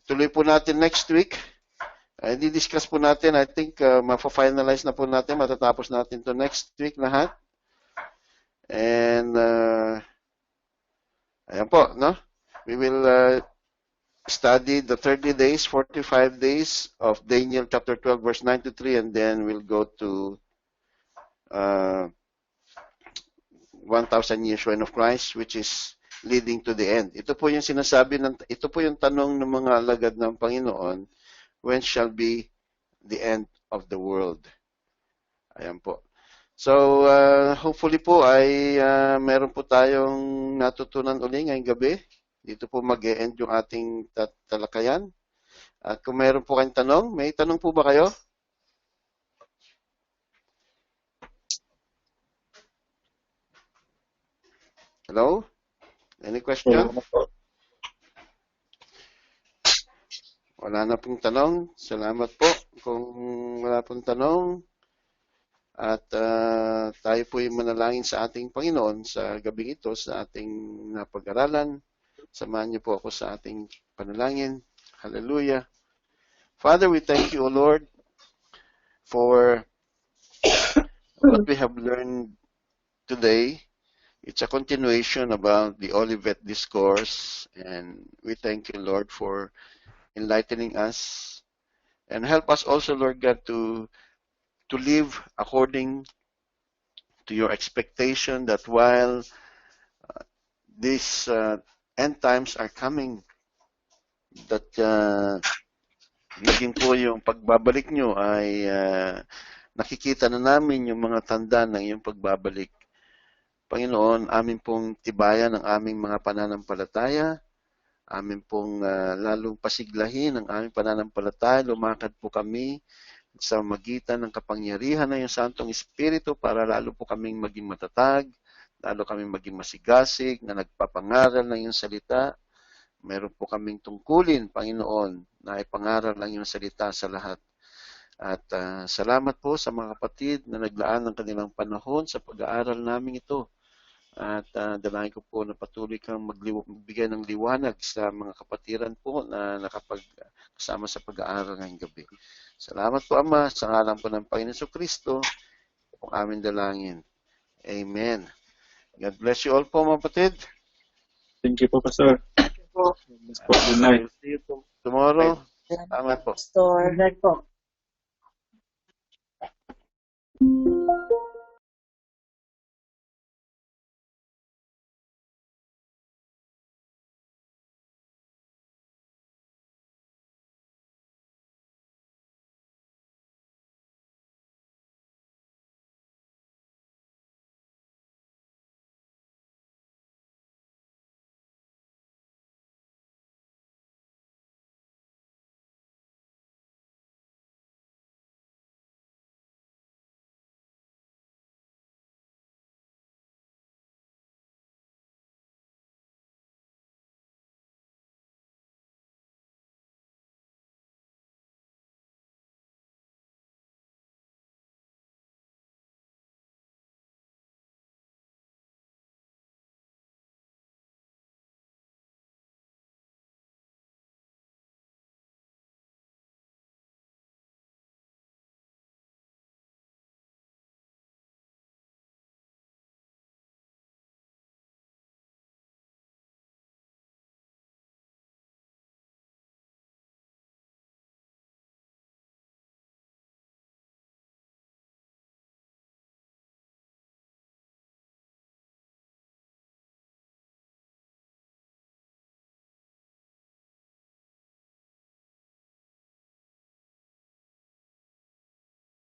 tuloy po natin next week. Di-discuss po natin. I think ma-finalize na po natin. Matatapos natin to next week lahat. And ayan po, no? We will study the 30 days, 45 days of Daniel chapter 12 verse 9 to 3, and then we'll go to 1,000 years reign of Christ, which is leading to the end. Ito po yung sinasabi ito po yung tanong ng mga alagad ng Panginoon, when shall be the end of the world? Ayan po. So, hopefully po ay meron po tayong natutunan uli ngayong gabi. Dito po mag-e-end yung ating talakayan. At kung meron po kayong tanong, may tanong po ba kayo? Hello? Any question? Wala na pong tanong. Salamat po kung wala pong tanong. At tayo po yung manalangin sa ating Panginoon sa gabing ito, sa ating napag-aralan. Samahan niyo po ako sa ating panalangin. Hallelujah. Father, we thank you, O Lord, for what we have learned today. It's a continuation about the Olivet Discourse, and we thank you, Lord, for enlightening us, and help us also, Lord God, to live according to your expectation that while these end times are coming, that naging po yung pagbabalik nyo ay nakikita na namin yung mga tanda ng iyong pagbabalik. Panginoon, amin pong tibayan ang aming mga pananampalataya, amin pong lalong pasiglahin ang aming pananampalataya, lumakad po kami sa magitan ng kapangyarihan ng iyong Santong Espiritu para lalo po kaming maging matatag, lalo kaming maging masigasig na nagpapangaral ng iyong salita. Meron po kaming tungkulin, Panginoon, na ipangaral ng iyong salita sa lahat. At salamat po sa mga kapatid na naglaan ng kanilang panahon sa pag-aaral namin ito. At dalangin ko po na patuloy kang magbigay ng liwanag sa mga kapatiran po na nakapagkasama sa pag-aaral ngayong gabi. Salamat po, Ama, sa ngalan po ng Panginoon Kristo, kung aming dalangin. Amen. God bless you all po, mga kapatid. Thank you po, Pastor. Good night. See you tomorrow. Salamat po. Pastor. Good night po.